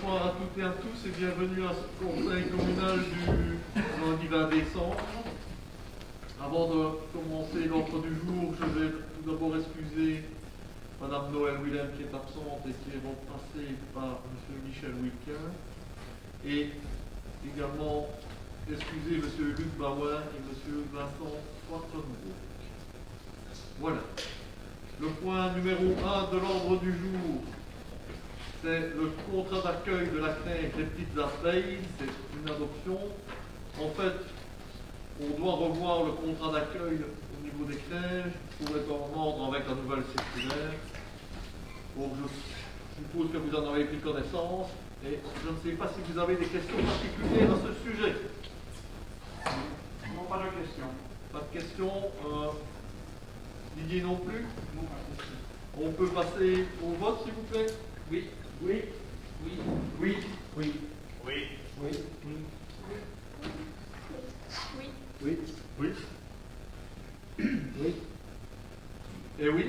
bonsoir à toutes et à tous et bienvenue à ce conseil communal du lundi 20 décembre. Avant de commencer l'ordre du jour, je vais tout d'abord excuser Madame Noël Willem qui est absente et qui est remplacée par M. Michel Wilquin. Et également excuser M. Luc Bauer et M. Vincent Fortenbroek. Voilà. Le point numéro 1 de l'ordre du jour, c'est le contrat d'accueil de la crèche des petites abeilles. C'est une adoption. En fait, on doit revoir le contrat d'accueil au niveau des crèches pour être en ordre avec la nouvelle circulaire. Donc, je suppose que vous en avez pris connaissance. Et je ne sais pas si vous avez des questions particulières à ce sujet. Non, pas de questions. Pas de questions. Didier non plus. Non, pas de questions. On peut passer au vote, s'il vous plaît. Oui. Oui. Oui. Oui. Oui. Oui. Oui. Oui. Oui. Oui. Oui. Et oui.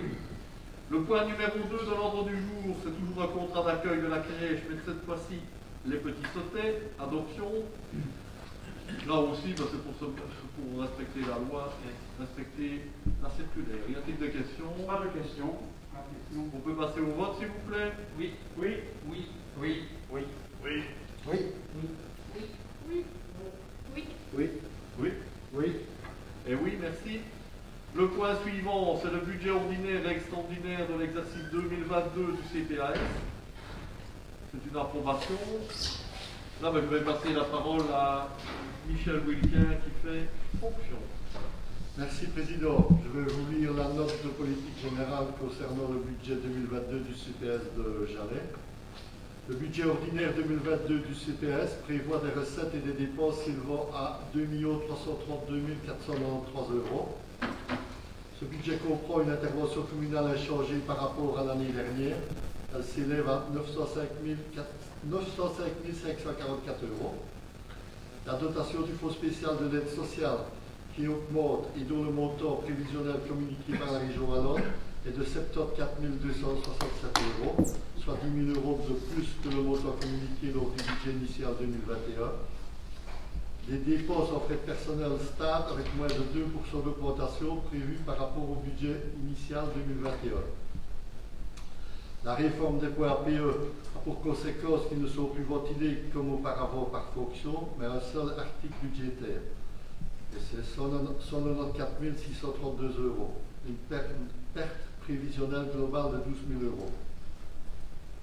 Le point numéro 2 de l'ordre du jour, c'est toujours un contrat d'accueil de la crèche, mais cette fois-ci, les petits sautés, adoption. Là aussi, c'est pour respecter la loi et respecter la circulaire. Y a-t-il des questions? Pas de questions. Pas de questions. On peut passer au vote, s'il vous plaît? Oui. Oui. Oui. Oui. Oui. Oui. Oui. Oui. Oui. Oui. Oui. Oui. Oui. Et oui, merci. Le point suivant, c'est le budget ordinaire et extraordinaire de l'exercice 2022 du CPAS. C'est une approbation. Là, je vais passer la parole à Michel Wilquin qui fait fonction. Merci Président. Je vais vous lire la note de politique générale concernant le budget 2022 du CPS de Jalais. Le budget ordinaire 2022 du CPS prévoit des recettes et des dépenses s'élevant à 2 332 493 euros. Ce budget comprend une intervention communale inchangée par rapport à l'année dernière. Elle s'élève à 905 544 euros. La dotation du Fonds spécial de l'aide sociale qui augmente et dont le montant prévisionnel communiqué par la région wallonne est de 74 267 euros, soit 10 000 euros de plus que le montant communiqué lors du budget initial 2021. Les dépenses en frais de personnel stables avec moins de 2% d'augmentation prévue par rapport au budget initial 2021. La réforme des points APE a pour conséquence qu'ils ne sont plus ventilés comme auparavant par fonction, mais un seul article budgétaire. Et c'est 194 632 euros, une perte prévisionnelle globale de 12 000 euros.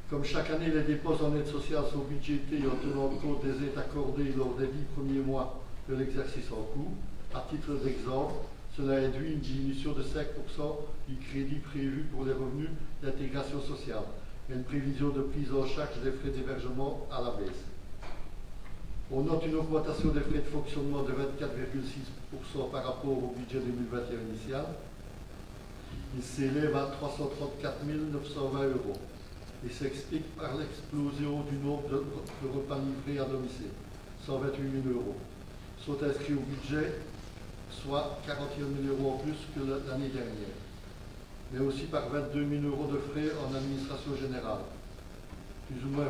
Comme chaque année, les dépenses en aide sociale sont budgétées en tenant compte des aides accordées lors des 10 premiers mois de l'exercice en cours. À titre d'exemple, cela induit une diminution de 5% du crédit prévu pour les revenus d'intégration sociale et une prévision de prise en charge des frais d'hébergement à la baisse. On note une augmentation des frais de fonctionnement de 24,6% par rapport au budget 2021 initial. Il s'élève à 334 920 euros et s'explique par l'explosion du nombre de repas livrés à domicile, 128 000 euros, sont inscrits au budget, soit 41 000 euros en plus que l'année dernière, mais aussi par 22 000 euros de frais en administration générale, plus ou moins 29%.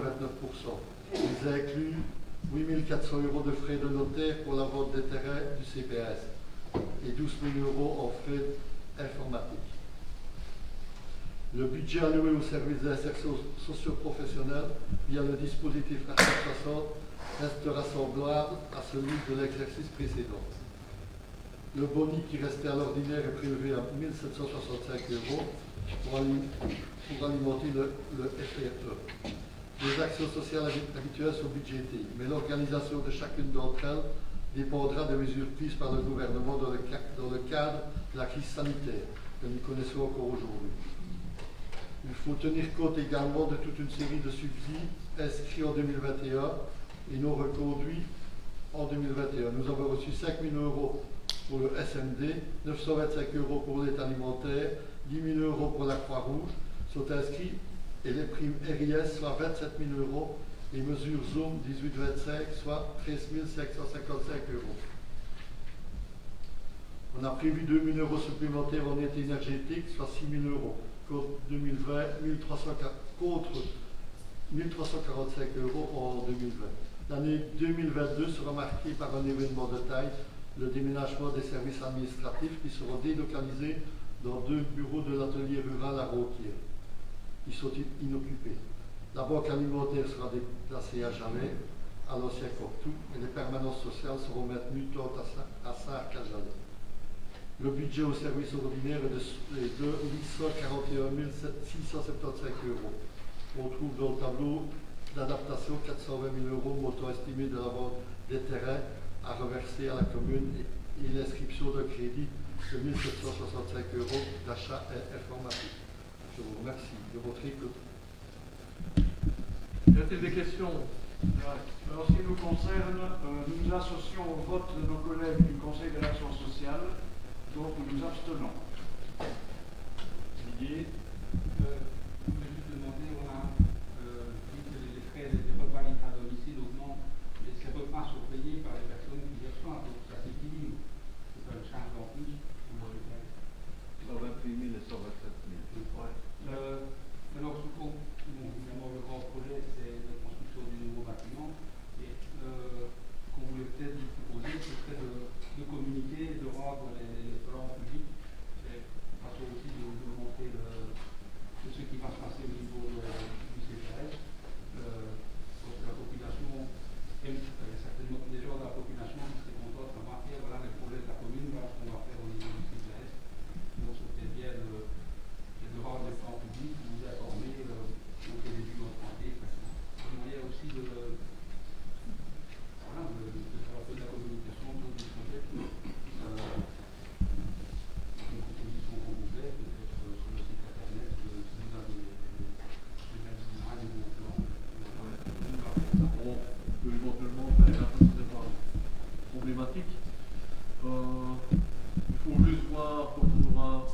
Ils incluent 8 400 euros de frais de notaire pour la vente des terrains du CPS et 12 000 euros en frais informatiques. Le budget alloué au service d'insertion socio-professionnelle via le dispositif H60 restera semblable à celui de l'exercice précédent. Le boni qui restait à l'ordinaire est prélevé à 1 765 euros pour alimenter le FRE. Les actions sociales habituelles sont budgétées, mais l'organisation de chacune d'entre elles dépendra des mesures prises par le gouvernement dans le cadre de la crise sanitaire que nous connaissons encore aujourd'hui. Il faut tenir compte également de toute une série de subsides inscrits en 2021 et non reconduits en 2021. Nous avons reçu 5 000 euros pour le SMD, 925 euros pour l'aide alimentaire, 10 000 euros pour la Croix-Rouge sont inscrits et les primes RIS soit 27 000 euros, les mesures Zoom 18-25 soit 13 555 euros. On a prévu 2 000 euros supplémentaires en aide énergétique, soit 6 000 euros. Contre 2020, 1304 contre 1345 € en 2020. L'année 2022 sera marquée par un événement de taille, le déménagement des services administratifs qui seront délocalisés dans 2 bureaux de l'atelier rural à Ronquier. Ils sont inoccupés. La banque alimentaire sera déplacée à jamais, à l'ancien Cortou, et les permanences sociales seront maintenues tant à Sarre qu'à Jalais. Le budget au service ordinaire est de 841 675 €. On trouve dans le tableau d'adaptation 420 000 €, montant estimé de la vente des terrains à reverser à la commune et l'inscription d'un crédit de 1 765 € d'achat informatique. Je vous remercie de votre écoute. Y a-t-il des questions? Alors, ce qui nous concerne, nous nous associons au vote de nos collègues du Conseil de l'action sociale, donc nous nous abstenons. Didier, je voulais juste demander, on a dit que les frais des repas à domicile augmentent, mais ces repas sont payés par les personnes qui les reçoivent, donc ça s'équilibre. C'est pas une charge en plus pour le repas. 128 000 et 127 000. Ouais. Alors, évidemment, le grand projet, c'est la construction du nouveau bâtiment. Et qu'on voulait peut-être vous proposer, ce serait de communiquer, de rendre les plans publics, et façon aussi de montrer ce qui va se passer au niveau du CPS. Parce que la population, certainement des gens de la population qui seraient contents de savoir, voilà les projets de la commune, voilà ce qu'on va faire au niveau du CPS. Donc, c'était bien de rendre les plans publics, de vous informer, montrer les buts empruntés, un moyen aussi de faire un peu de la communication autour du projet. Une proposition qu'on vous fait, peut-être sur le site internet, si vous avez des bons plans. On peut éventuellement faire, hein, ce n'est pas problématique. Il faut juste voir quand on aura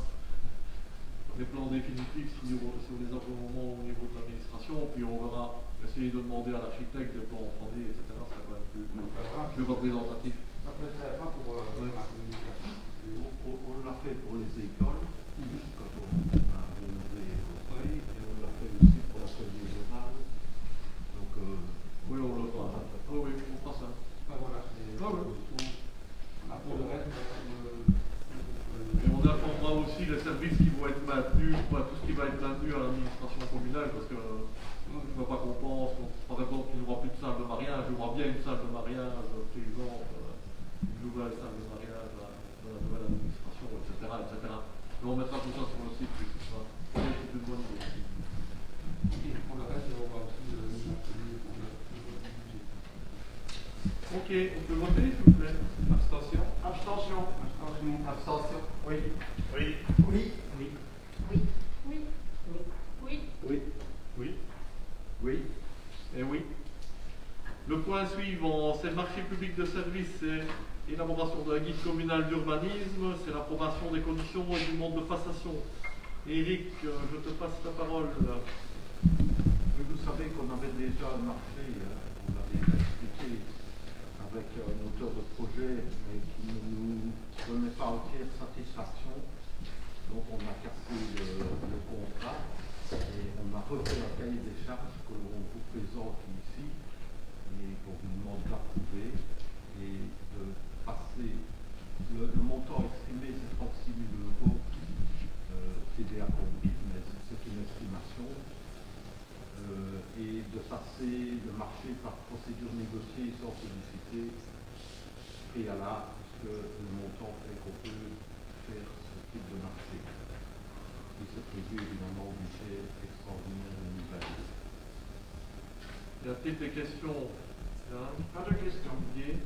les plans définitifs si on les a pour le moment au niveau de l'administration, puis on verra essayer de demander à l'architecte des plans 3D, etc. Ça va être plus représentatif. Ça peut être sympa pour la communication. On l'a fait pour les écoles, quand on a rénové Auteuil, et on l'a fait aussi pour la commune rurale. Donc, oui, on le fera. Oui, on fera ça. Voilà, c'est pour le reste. Et on informera aussi les services qui vont être maintenus, tout ce qui va être maintenu à l'administration communale, parce que je ne veux pas qu'on pense, par exemple, qu'il n'y aura plus de salle de mariage, il y aura bien une salle de mariage, par exemple, une nouvelle salle de mariage dans la nouvelle administration, etc., etc. Mais on mettra tout ça sur le site, puis tout ça. C'est une bonne idée. Et pour le reste, on va aussi nous appeler pour le budget. Ok, on peut voter, s'il vous plaît. Abstention. Abstention. Abstention. Abstention. Oui. oui. Oui. Oui. Oui. Oui. Oui. Oui. Oui. Oui. Et oui. Le point suivant, c'est le marché public de services et élaboration d'un guide communal d'urbanisme, c'est l'approbation des conditions et du mode de passation. Eric, je te passe la parole. Mais vous savez qu'on avait déjà un marché, on l'avait expliqué, avec un auteur de projet, mais qui ne nous donnait pas entière satisfaction. Donc on a cassé le contrat et on a refait un cahier des charges que l'on vous présente ici et qu'on vous demande d'approuver et de passer. Le montant estimé c'est 36 000 € TVA compris, mais c'est une estimation. Et de passer le marché par procédure négociée sans solliciter préalable, puisque le montant fait qu'on peut faire ce type de marché. Et c'est prévu évidemment au budget extraordinaire 2022. Y a-t-il des questions? Pas de questions. Oui.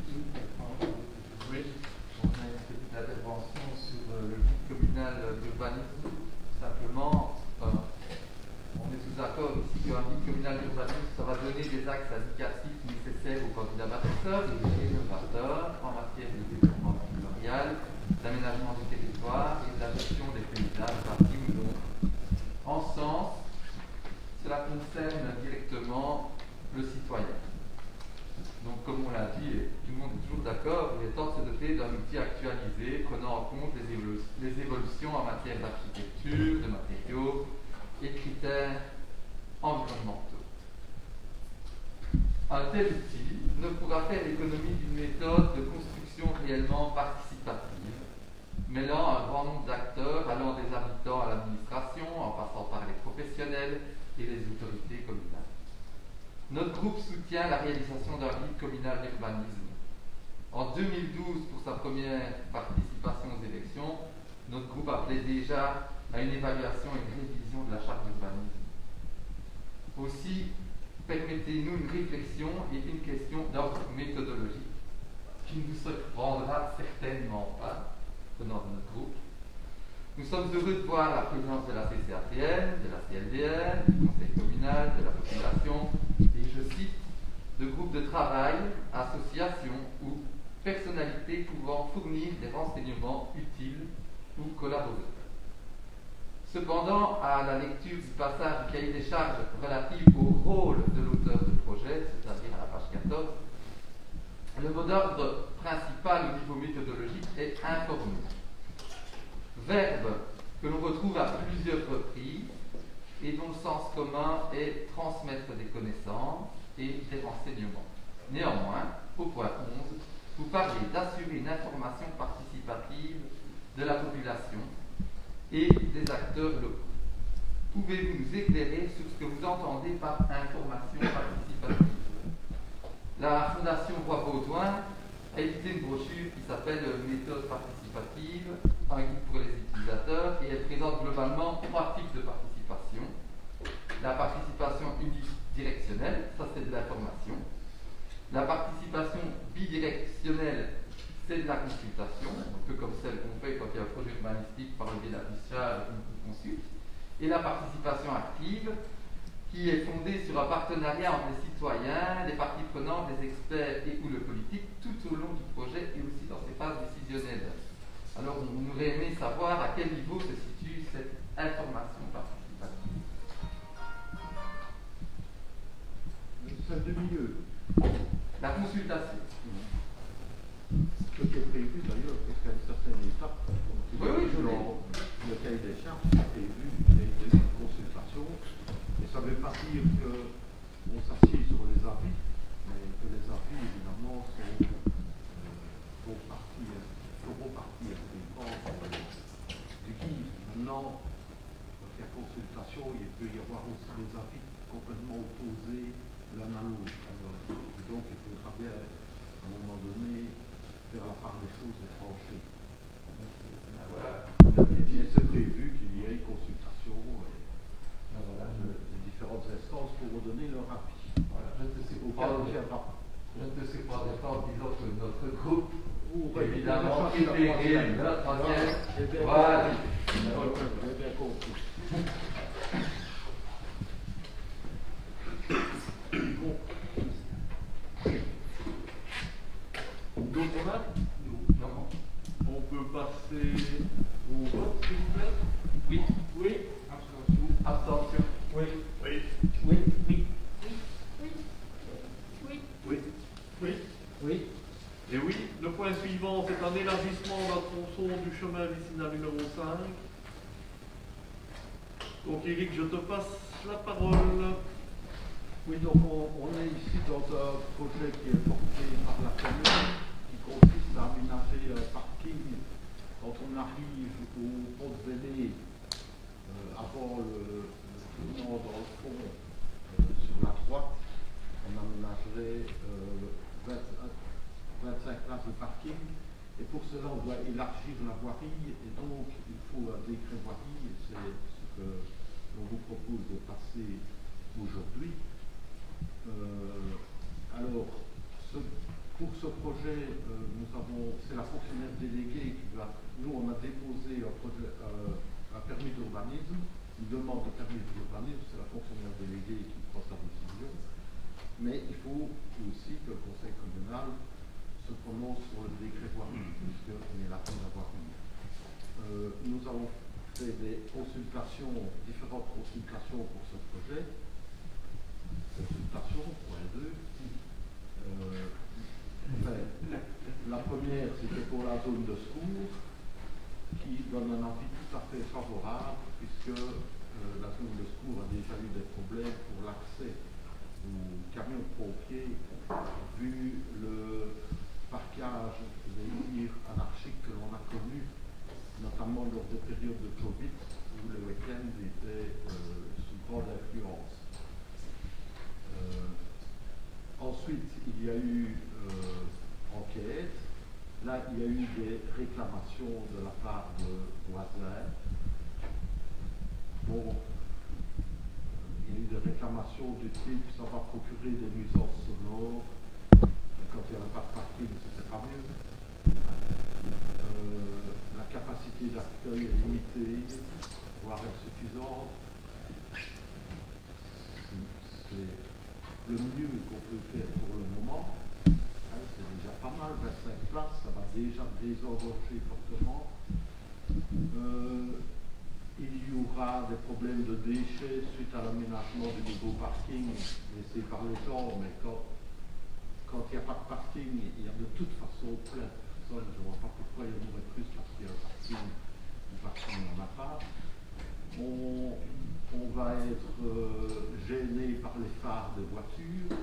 On a une petite intervention sur le guide communal d'urbanisme. Simplement, on est tous d'accord ici qu'un guide communal d'urbanisme, ça va donner des axes indicatifs nécessaires aux candidats bâtisseurs et innovateurs en matière de développement territorial, d'aménagement du territoire et de la gestion des paysages bâtis ou non. En sens, cela concerne directement le citoyen. Donc, comme on l'a dit, et tout le monde est toujours d'accord, il est temps de se doter d'un outil actualisé prenant en compte les évolutions en matière d'architecture, de matériaux et de critères environnementaux. Un tel outil ne pourra faire l'économie d'une méthode de construction réellement participative, mêlant un grand nombre d'acteurs allant des habitants à l'administration, en passant par les professionnels et les autorités communales. Notre groupe soutient la réalisation d'un guide communal d'urbanisme. En 2012, pour sa première participation aux élections, notre groupe appelait déjà à une évaluation et une révision de la charte d'urbanisme. Aussi, permettez-nous une réflexion et une question d'ordre méthodologique qui ne vous surprendra certainement pas venant de notre groupe. Nous sommes heureux de voir la présence de la CCAPN, de la CLDN, du Conseil communal, de la population, et je cite, de groupes de travail, associations ou personnalités pouvant fournir des renseignements utiles ou collaborer. Cependant, à la lecture du passage du cahier des charges relatif au rôle de l'auteur de projet, c'est-à-dire à la page 14, le mot d'ordre principal au niveau méthodologique est informer. Verbe que l'on retrouve à plusieurs reprises et dont le sens commun est transmettre des connaissances et des renseignements. Néanmoins, au point 11, vous parlez d'assurer une information participative de la population et des acteurs locaux. Pouvez-vous nous éclairer sur ce que vous entendez par information participative? La Fondation Roi-Baudouin a édité une brochure qui s'appelle Méthode participative, un guide pour les utilisateurs, et elle présente globalement 3 types de participation. La participation unidirectionnelle, ça c'est de l'information. La participation bidirectionnelle, c'est de la consultation, un peu comme celle qu'on fait quand il y a un projet urbanistique par le biais d'affichage et qu'on consulte. Et la participation active, qui est fondée sur un partenariat entre les citoyens, les parties prenantes, les experts et ou le politique tout au long du projet et aussi dans ses phases décisionnelles. Alors on aurait aimé savoir à quel niveau se situe cette information participative. Celle de milieu. La consultation. Ce qui est prévu d'ailleurs, parce qu'à une certaine étape, Oui, je dans le cahier des charges, c'est prévu des consultations. Et ça ne veut pas dire qu'on s'assied sur les avis, mais que les avis, évidemment, feront partie intégrante du guide. Maintenant, quand il y a consultation, il peut y avoir aussi des avis complètement opposés l'un à l'autre. Donc, il faudra bien, à un moment donné, faire la part des choses et trancher. Mais c'est prévu qu'il y ait une consultation. Les différentes instances pourront donner leur avis. Voilà, je ne te surprendrai pas en disant que notre groupe, évidemment, préféré, la troisième. Voilà. J'ai bien compris. Donc on a, Non. on peut passer au vote, s'il vous plaît. Oui. Oui. Abstention. Oui. Oui. Oui. Oui. Oui. Oui. Oui. Oui. Oui. Et oui, le point suivant, c'est un élargissement d'un tronçon du chemin vicinal numéro 5. Donc Eric, je te passe la parole. Oui, donc on est ici dans un projet qui est porté par la commune, qui consiste à aménager un parking quand on arrive au pont de Véné, avant le tournant dans le fond, sur la droite, on aménagerait 25 places de parking. Et pour cela, on doit élargir la voirie, et donc il faut un décret voirie, et c'est ce que l'on vous propose de passer aujourd'hui. Alors, pour ce projet, c'est la fonctionnaire déléguée qui va. Nous, on a déposé un permis d'urbanisme, une demande de permis d'urbanisme, c'est la fonctionnaire déléguée qui prend sa décision. Mais il faut aussi que le conseil communal se prononce sur le décret voirie, puisqu'on est là pour la voirie. Nous avons fait des consultations, différentes consultations pour ce projet. Consultation, point 2. La première, c'était pour la zone de secours, qui donne un avis tout à fait favorable, puisque la zone de secours a déjà eu des problèmes pour l'accès ou camions de pompiers, vu le parquage, je vais dire, anarchique que l'on a connu, notamment lors des périodes de Covid, où le week-end était sous grande influence. Ensuite, il y a eu enquête. Là, il y a eu des réclamations de la part de voisins. Bon, il y a eu des réclamations du type ça va procurer des nuisances sonores. Quand il n'y avait pas de parking, c'était pas mieux. La capacité d'accueil est limitée, voire insuffisante. C'est le mieux qu'on peut faire pour le moment. C'est déjà pas mal, 25 places, ça va déjà désengorger fortement. Il y aura des problèmes de déchets suite à l'aménagement du nouveau parking laissé par le temps, mais quand il n'y a pas de parking, il y a de toute façon plein de personnes. Je ne vois pas pourquoi il y en aurait plus parce qu'il y a un parking, du parking il n'y en a pas. On va être gêné par les phares de voitures.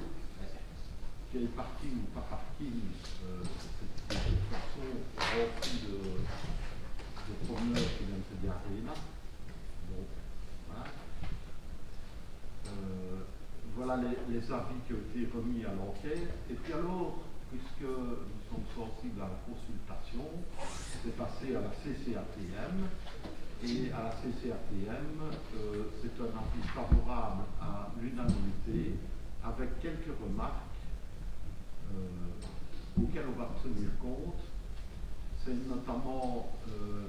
Qu'il y ait parking ou pas parking, c'est de toute façon rempli de promeneurs qui viennent se garer là. Donc, voilà. Voilà les avis qui ont été remis à l'enquête. Et puis alors, puisque nous sommes sensibles à la consultation, c'est passé à la CCATM. Et à la CCATM, c'est un avis favorable à l'unanimité, avec quelques remarques auxquelles on va tenir compte. C'est notamment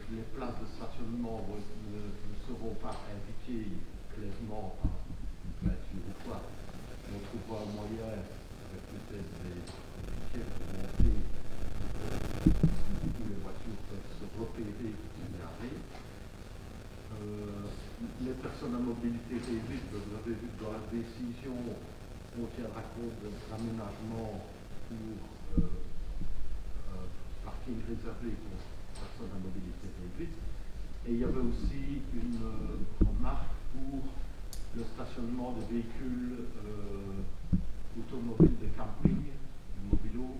les places de stationnement ne seront pas indiquées clairement par une peinture ou quoi. On trouvera un moyen, avec peut-être des pieds pour monter, où les voitures peuvent se repérer et se garer. Les personnes à mobilité réduite, vous avez vu que dans la décision, on tiendra compte de l'aménagement pour parking réservé pour personnes à mobilité réduite. Et il y avait aussi une remarque pour le stationnement des véhicules automobiles de camping, du mobilo.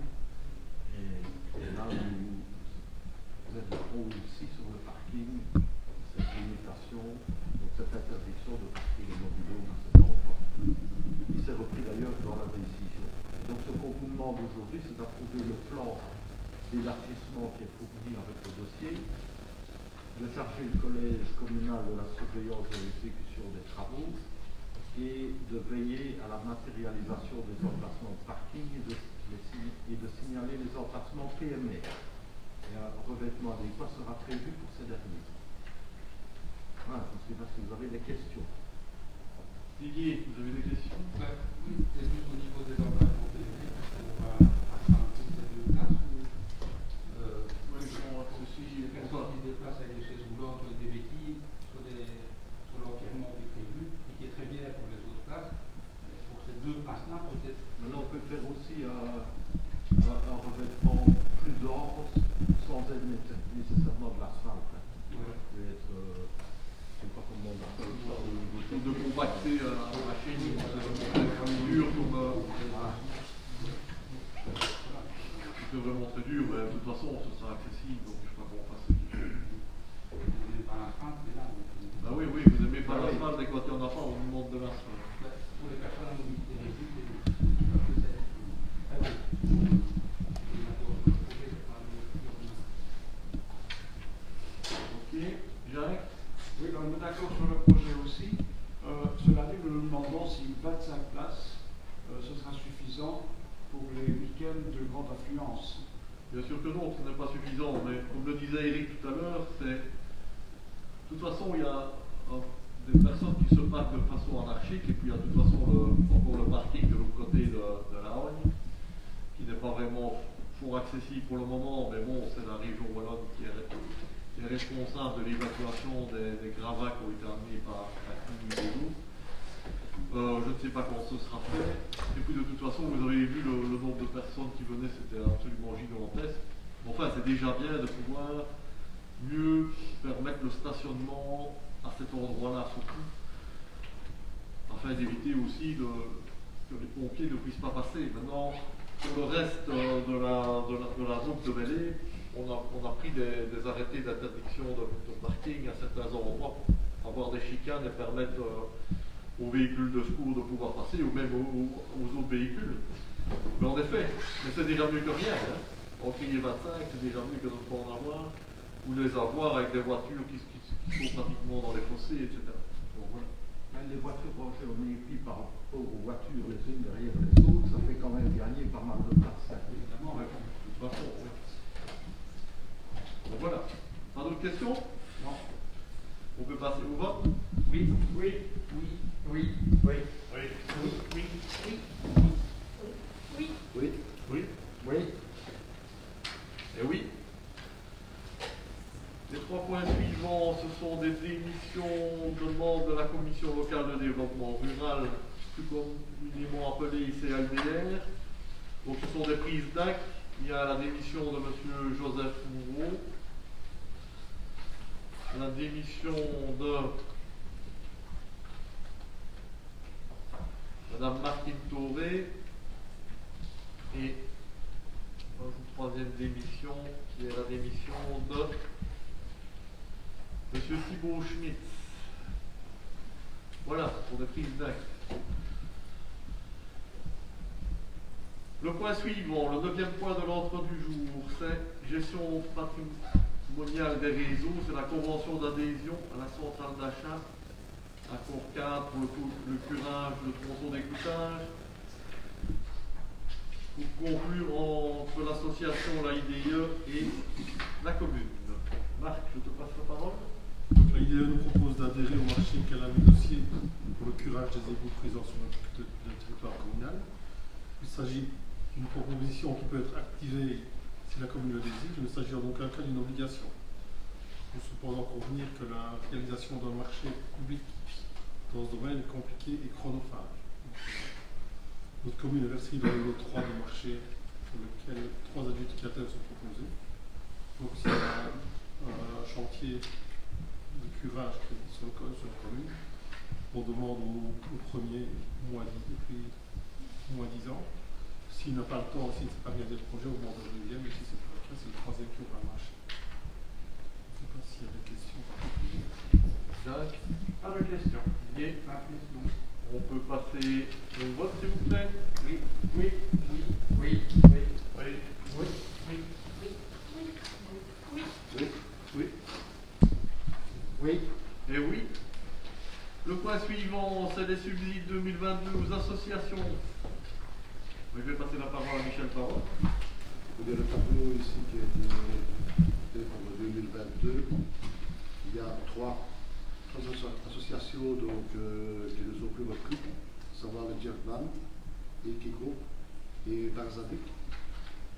Et là, nous aiderons aussi sur le parking cette limitation, donc cette interdiction de parking et mobilo dans cet endroit. Il s'est repris d'ailleurs dans la décision. Donc ce qu'on vous demande aujourd'hui, c'est d'approuver le plan d'élargissement qui est fourni avec le dossier, de charger le collège communal de la surveillance de l'exécution des travaux et de veiller à la matérialisation des emplacements de parking et de signaler les emplacements PMR. Et un revêtement adéquat sera prévu pour ces derniers. Voilà, je ne sais pas si vous avez des questions. Didier, vous avez des questions? Oui, c'est juste au niveau des emplacements PMR, on va atteindre toutes ces deux places ou Oui, ils sont accessibles. les personnes qui se déplacent avec des chaises roulantes ou des béquilles sur l'enterrement qui est prévu et qui est très bien pour les autres places. Pour ces deux places-là, peut-être. Maintenant, on peut faire aussi un revêtement plus dense sans être nécessairement de l'asphalte. Ouais. Peut être, je ne sais pas comment on appelle ça. Ou de compacter la machine, c'est dur comme. C'est vraiment très dur, mais de toute façon, ce sera accessible, donc je ne sais pas comment on fasse. Vous n'avez pas l'asphalte, c'est là. Bah oui, oui, vous n'aimez pas l'asphalte, et quand il n'y en a pas, on vous demande de l'asphalte. Pour les personnes à mobilité réduite, c'est Ok, Jacques? Oui, on est d'accord sur le projet aussi. Cela dit, nous nous demandons si 25 places, ce sera suffisant pour les week-ends de grande affluence. Bien sûr que non, ce n'est pas suffisant, mais comme le disait Eric tout à l'heure, c'est. De toute façon, il y a des personnes qui se parquent de façon anarchique, et puis il y a de toute façon encore le parking de l'autre côté de la Hogne, qui n'est pas vraiment fort accessible pour le moment, mais bon, c'est la région wallonne qui est responsable de l'évacuation des gravats qui ont été amenés par la commune de l'eau. Je ne sais pas comment ce sera fait. Et puis de toute façon, vous avez vu le nombre de personnes qui venaient, c'était absolument gigantesque. Enfin, c'est déjà bien de pouvoir mieux permettre le stationnement à cet endroit-là, surtout, afin d'éviter aussi que les pompiers ne puissent pas passer. Maintenant, sur le reste de la route de Belley, on a pris des arrêtés d'interdiction de parking à certains endroits pour avoir des chicanes et permettre aux véhicules de secours de pouvoir passer, ou même aux autres véhicules. Mais en effet, c'est déjà mieux que rien. Hein. En crier 25, c'est déjà mieux que de ne pas en avoir, ou les avoir avec des voitures qui sont pratiquement dans les fossés, etc. Donc, voilà. Les voitures branchées par rapport aux voitures les unes derrière les autres, ça fait quand même gagner pas mal de place. Évidemment, de toute façon, oui. Donc voilà. Pas d'autres questions? Non. On peut passer au vote? Oui. Oui. Oui. Oui. Oui. Oui. Oui. Oui. Oui. Oui. Oui. Et oui. Les 3 points suivants, ce sont des démissions de membres de la Commission locale de développement rural, plus communément appelée ICLDR. Donc ce sont des prises d'actes. Il y a la démission de M. Joseph Moureau, la démission de Mme Martine Tauré et une troisième démission qui est la démission de M. Thibaut Schmitz. Voilà, pour des prises d'actes. Le point suivant, le 9e point de l'ordre du jour, c'est gestion patrimoniale des réseaux, c'est la convention d'adhésion à la centrale d'achat, accord cadre pour le curage, le tronçon d'écoutage, pour conclure entre l'association, la IDE et la commune. Marc, je te passe la parole. Donc, la IDE nous propose d'adhérer au marché qu'elle a négocié pour le curage des égouts présents sur le territoire communal. Il s'agit d'une proposition qui peut être activée si la commune le désire. Il ne s'agit en aucun cas d'une obligation. Il faut cependant convenir que la réalisation d'un marché public dans ce domaine est compliquée et chronophage. Notre commune est versée dans le lot 3 du marché pour lequel 3 adjudicateurs sont proposés. Donc s'il y a un chantier de curage sur la commune, on demande au premier moins 10 et puis moins 10 ans. S'il n'a pas le temps, s'il ne sait pas réaliser le projet, on demande au deuxième, et si ce n'est pas le cas, c'est le troisième qui aura marché. Je ne sais pas s'il y a des questions particulières. Jacques, Pas de questions. Didier, Pas plus, non. on peut passer au vote s'il vous plaît. Oui. Oui. Oui. Oui. Oui. Oui. Oui. Oui. Oui. Oui. Oui. Et oui. Le point suivant, c'est les subsides 2022 aux associations. Je vais passer la parole à Michel Parot. Vous avez le tableau ici qui a été fait pour le 2022. Il y a trois associations donc, qui nous ont pris votre prix, à savoir le Jerkman, Ekiko et Barzadik.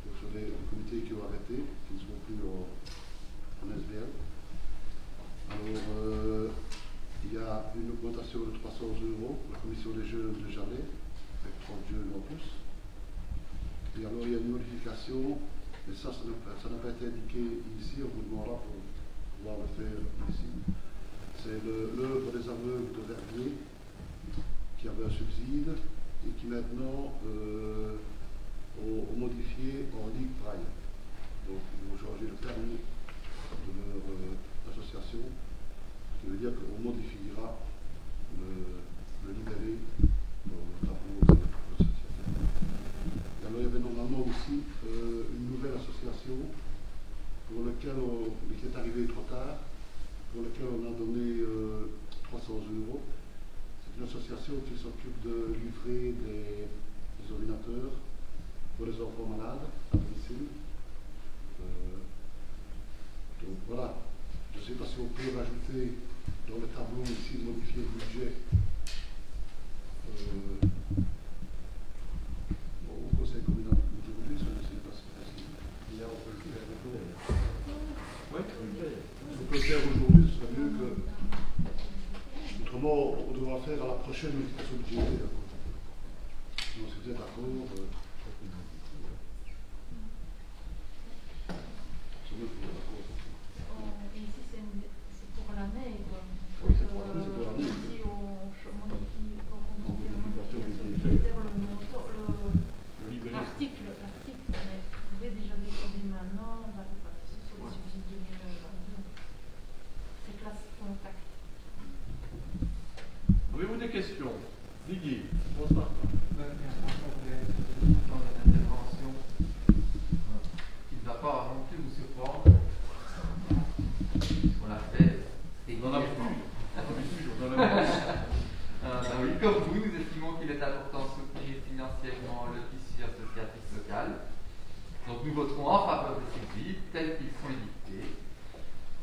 Donc, ce sont des comités qui ont arrêté, qui ne sont plus en SBL. Alors, il y a une augmentation de 300 €, la commission des jeunes de Jalais, avec 30 jeunes en plus. Et alors, il y a une modification, mais ça n'a pas été indiqué ici, on vous demandera pour pouvoir le faire ici. C'est l'œuvre des aveugles de Verviers, qui avait un subside, et qui maintenant ont modifié en Ligue Braille. Donc, ils vont changer le terme de leur association, ce qui veut dire qu'on modifiera le libellé dans le tableau de l'association. Alors, il y avait normalement aussi une nouvelle association pour laquelle qui est arrivée trop tard, pour laquelle on a donné 300 €. C'est une association qui s'occupe de livrer des ordinateurs pour les enfants malades à domicile. Donc voilà, je ne sais pas si on peut rajouter dans le tableau ici, modifier le budget. Au conseil communal d'aujourd'hui, ça ne sais pas si c'est possible. Là, on peut le faire. Oui, on peut le faire aujourd'hui, ce serait mieux que. Autrement, on devra faire à la prochaine modification budgétaire. Donc, si vous êtes d'accord. Ici, c'est pour l'année, quoi. Oui, c'est pour l'année. Si on modifie, Modification budgétaire. le questions? Didier, on se parle. Dans une intervention qui ne va pas non plus vous surprendre. On l'a fait régulièrement. Oui, comme vous, nous estimons qu'il est important de soutenir financièrement le tissu associatif local. Donc nous voterons en faveur de ces guides tels qu'ils sont édictés.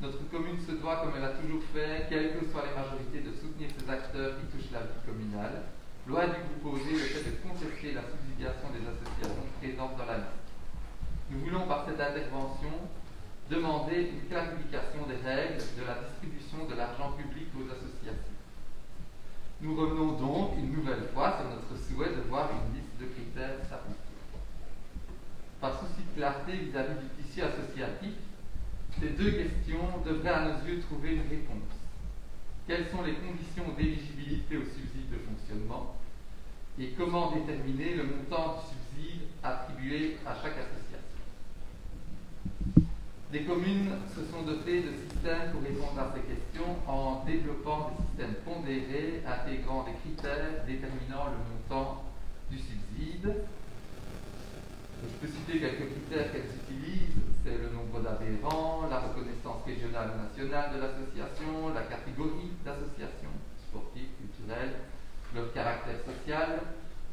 Notre commune se doit, comme elle a toujours fait, quelles que soient les majorités, de soutenir ces acteurs qui touchent la vie communale. Loin du vous poser le fait de contester la subsidiation des associations présentes dans la liste. Nous voulons par cette intervention demander une clarification des règles de la distribution de l'argent public aux associations. Nous revenons donc une nouvelle fois sur notre souhait de voir une liste de critères s'appliquer. Par souci de clarté vis-à-vis du tissu associatif, ces deux questions devraient à nos yeux trouver une réponse. Quelles sont les conditions d'éligibilité au subside de fonctionnement et comment déterminer le montant du subside attribué à chaque association. Les communes se sont dotées de systèmes pour répondre à ces questions en développant des systèmes pondérés intégrant des critères déterminant le montant du subside. Je peux citer quelques critères qu'elles utilisent, c'est le nombre d'adhérents, la reconnaissance régionale ou nationale de l'association, la catégorie d'association, sportive, culturelle, leur caractère social,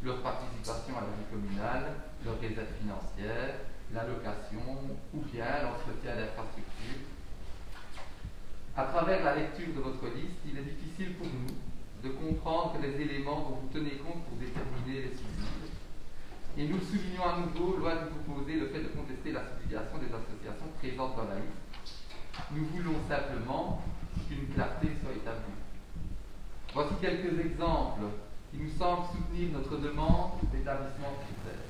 leur participation à la vie communale, leur réserve financière, l'allocation ou bien l'entretien d'infrastructures. À travers la lecture de votre liste, il est difficile pour nous de comprendre les éléments dont vous tenez compte pour déterminer les subsides. Et nous soulignons à nouveau, loin de vous poser le fait de contester la subsidiation des associations présentes dans la liste. Nous voulons simplement qu'une clarté soit établie. Voici quelques exemples qui nous semblent soutenir notre demande d'établissement de critères.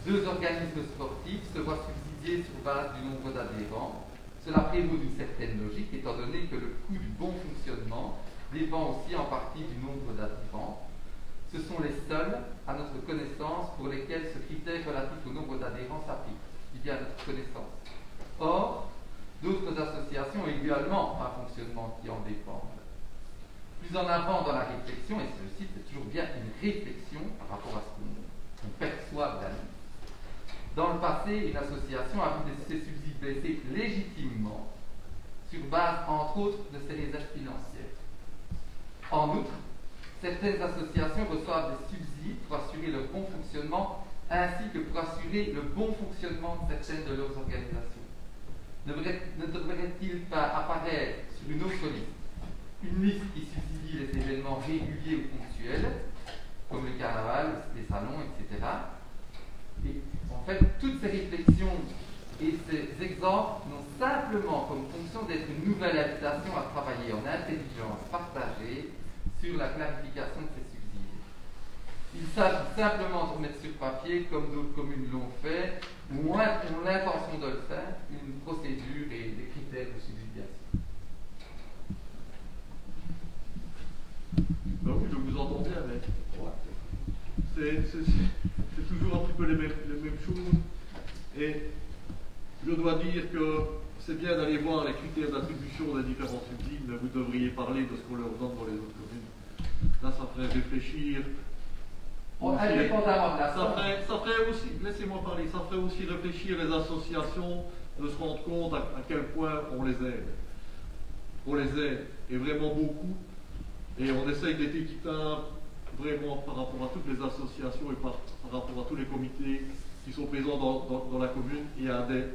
2 organismes sportifs se voient subsidiés sur base du nombre d'adhérents. Cela prévaut d'une certaine logique, étant donné que le coût du bon fonctionnement dépend aussi en partie du nombre d'adhérents. Ce sont les seuls, à notre connaissance, pour lesquels ce critère relatif au nombre d'adhérents s'applique, il y a notre connaissance. Or, d'autres associations ont également un fonctionnement qui en dépend. Plus en avant dans la réflexion, et je cite, c'est toujours bien une réflexion par rapport à ce qu'on perçoit de la liste. Dans le passé, une association a vu ses subsides baisser légitimement sur base, entre autres, de ses réserves financières. En outre, certaines associations reçoivent des subsides pour assurer leur bon fonctionnement ainsi que pour assurer le bon fonctionnement de certaines de leurs organisations. Ne devrait-il pas apparaître sur une autre liste une liste qui subsidie les événements réguliers ou ponctuels, comme le carnaval, les salons, etc. Et en fait, toutes ces réflexions et ces exemples n'ont simplement comme fonction d'être une nouvelle invitation à travailler en intelligence partagée sur la clarification de ces subsides. Il s'agit simplement de remettre sur papier, comme d'autres communes l'ont fait, ou ont l'intention de le faire, une procédure et des critères de subsidiation. Ben oui, je vous entends bien, mais c'est toujours un petit peu les mêmes choses. Et je dois dire que c'est bien d'aller voir les critères d'attribution des différents subsides, mais vous devriez parler de ce qu'on leur donne dans les autres communes. Là, ça ferait réfléchir. Indépendamment de la somme. Ça ferait aussi, laissez-moi parler, ça ferait aussi réfléchir les associations de se rendre compte à quel point on les aide. On les aide, et vraiment beaucoup. Et on essaye d'être équitable vraiment par rapport à toutes les associations et par rapport à tous les comités qui sont présents dans la commune. Il y a des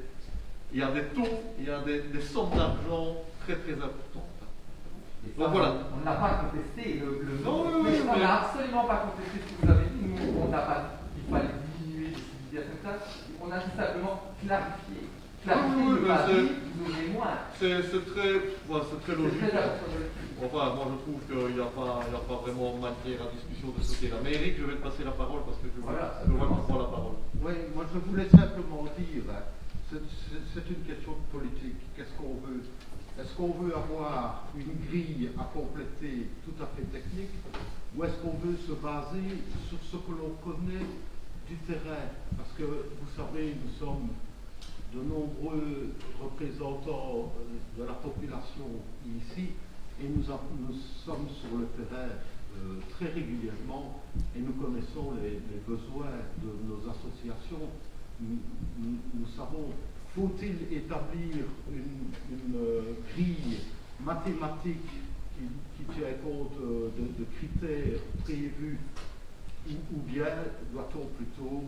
taux, il y a des sommes d'argent très très importantes. Donc voilà. On n'a pas contesté le nom. On n'a absolument pas contesté ce que vous avez dit. Nous, on n'a pas dit qu'il fallait diminuer les subsidiations comme ça. On a tout simplement clarifié. Vous aurez moins. C'est très logique. Enfin, moi je trouve qu'il n'y a pas vraiment matière à discussion de ce côté-là. Mais Eric, je vais te passer la parole parce que je vois que tu prends la parole. Oui, moi je voulais simplement dire, c'est une question de politique. Qu'est-ce qu'on veut? Est-ce qu'on veut avoir une grille à compléter tout à fait technique, ou est-ce qu'on veut se baser sur ce que l'on connaît du terrain? Parce que vous savez, nous sommes de nombreux représentants de la population ici, et nous sommes sur le terrain. très régulièrement et nous connaissons les besoins de nos associations. Nous savons, faut-il établir une grille mathématique qui tient compte de critères prévus ou bien doit-on plutôt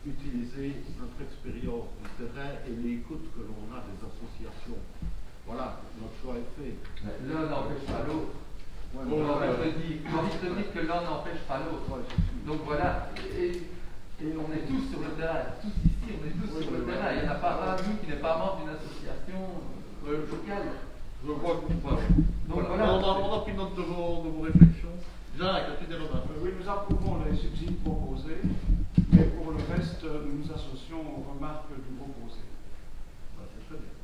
utiliser notre expérience du terrain et l'écoute que l'on a des associations? Voilà, notre choix est fait. L'un n'empêche pas l'autre. Ouais, J'ai envie de dire que l'un n'empêche pas l'autre. Donc voilà, et on est tous sur le terrain, tous ici, on est tous sur le terrain. Il n'y en a pas un de nous qui n'est pas membre d'une association locale. Je crois que voilà. Donc Voilà. voilà. On a pris note de vos réflexions. Jacques, as-tu des remarques? Oui, nous approuvons les subsides proposés, mais pour le reste, nous nous associons aux remarques du proposé. C'est très bien.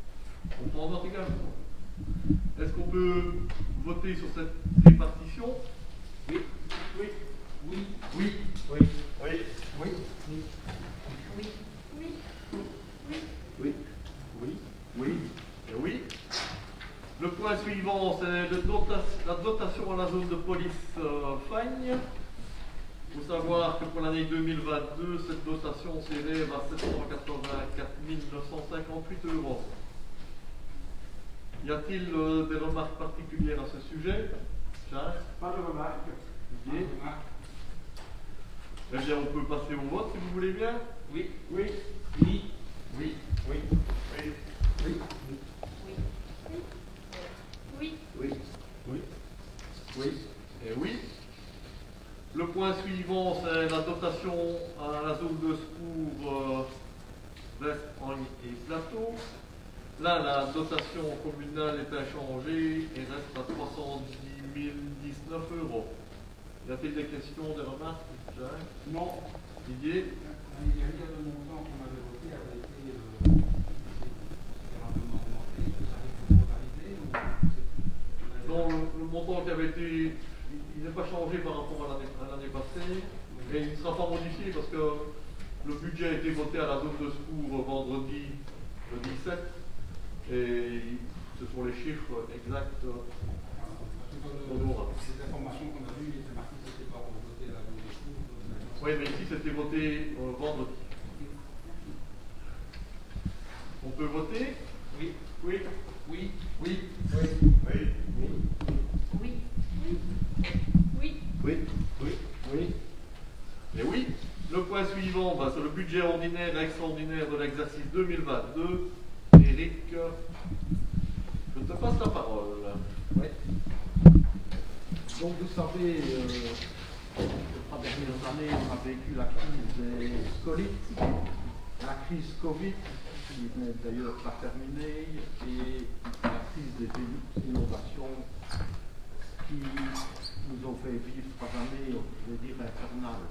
On prend note également. Est-ce qu'on peut voter sur cette répartition? Oui. Oui. Oui. Oui. Oui. Oui. Oui. Oui. Oui. Oui. Oui. Oui. Et oui. Le point suivant, c'est la dotation à la zone de police Fagne. Il faut savoir que pour l'année 2022, cette dotation s'élève à 784 958 €. Y a-t-il des remarques particulières à ce sujet? Jacques? Pas de remarques. Didier? Eh bien, on peut passer au vote si vous voulez bien. Oui. Oui. Oui. Oui. Oui. Oui. Oui. Oui. Oui. Oui. Oui. Et oui. Le point suivant, c'est la dotation à la zone de secours Vest, Orgne et Plateau. Là, la dotation communale est inchangée et reste à 310 019 €. Y a-t-il des questions, des remarques? Jacques? Non. Didier? Il y a le montant qu'on avait voté avait été considérablement augmenté. Ça avait été totalisé ou Non, le montant qui avait été, il n'est pas changé par rapport à l'année passée, et il ne sera pas modifié parce que le budget a été voté à la zone de secours vendredi le 17, et ce sont les chiffres exacts qu'on aura. ces informations qu'on a vues, il était marqué que c'était pas voté à la zone de secours. Oui, mais ici c'était voté vendredi. On peut voter? Oui. Oui. Oui. Oui. Oui. Oui. Oui. Oui. Oui. Oui. Oui. Oui. Et oui. Le point suivant, c'est le budget ordinaire et extraordinaire de l'exercice 2022. Éric, je te passe la parole. Oui. Donc vous savez, les 3 dernières années, on a vécu la crise des scolytes, la crise Covid, qui n'est d'ailleurs pas terminée, et la crise des inondations qui nous ont fait vivre 3 années, je vais dire, infernales.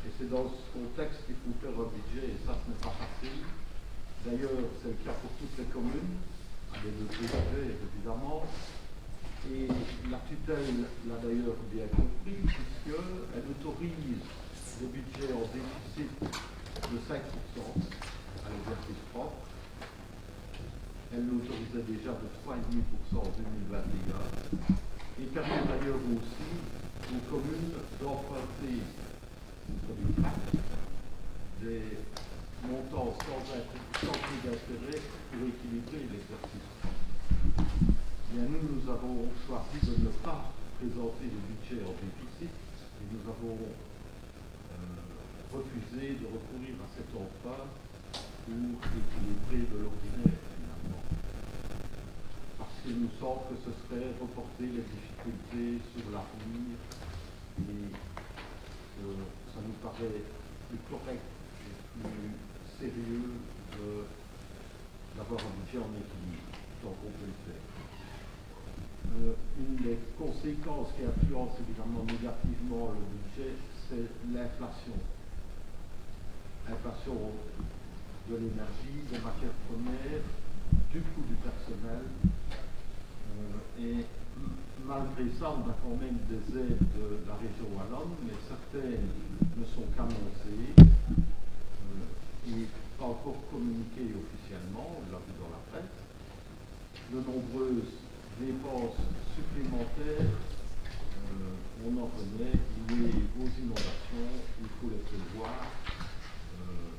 Et c'est dans ce contexte qu'il faut faire un budget, et ça, ce n'est pas facile. D'ailleurs, c'est le cas pour toutes les communes, à des degrés divers, évidemment. Et la tutelle l'a d'ailleurs bien compris, puisqu'elle autorise des budgets en déficit de 5% à l'exercice propre. Elle l'autorisait déjà de 3,5% en 2021. Et permet d'ailleurs aussi aux communes d'emprunter des montants sans prix d'intérêt pour équilibrer l'exercice. Bien, nous avons choisi de ne pas présenter le budget en déficit et nous avons refusé de recourir à cet emprunt pour équilibrer de l'ordinaire finalement. Parce qu'il nous semble que ce serait reporter les difficultés sur l'avenir et ça nous paraît plus correct et plus sérieux d'avoir un budget en équilibre, tant qu'on peut le faire. Une des conséquences qui influence évidemment négativement le budget, c'est l'inflation. L'inflation de l'énergie, des matières premières, du coût du personnel. Et malgré ça, on a quand même des aides de la région wallonne, mais certaines ne sont qu'annoncées et pas encore communiquées officiellement, on l'a vu dans la presse. De nombreuses dépenses supplémentaires on en connaît, liées aux inondations, il faut les prévoir.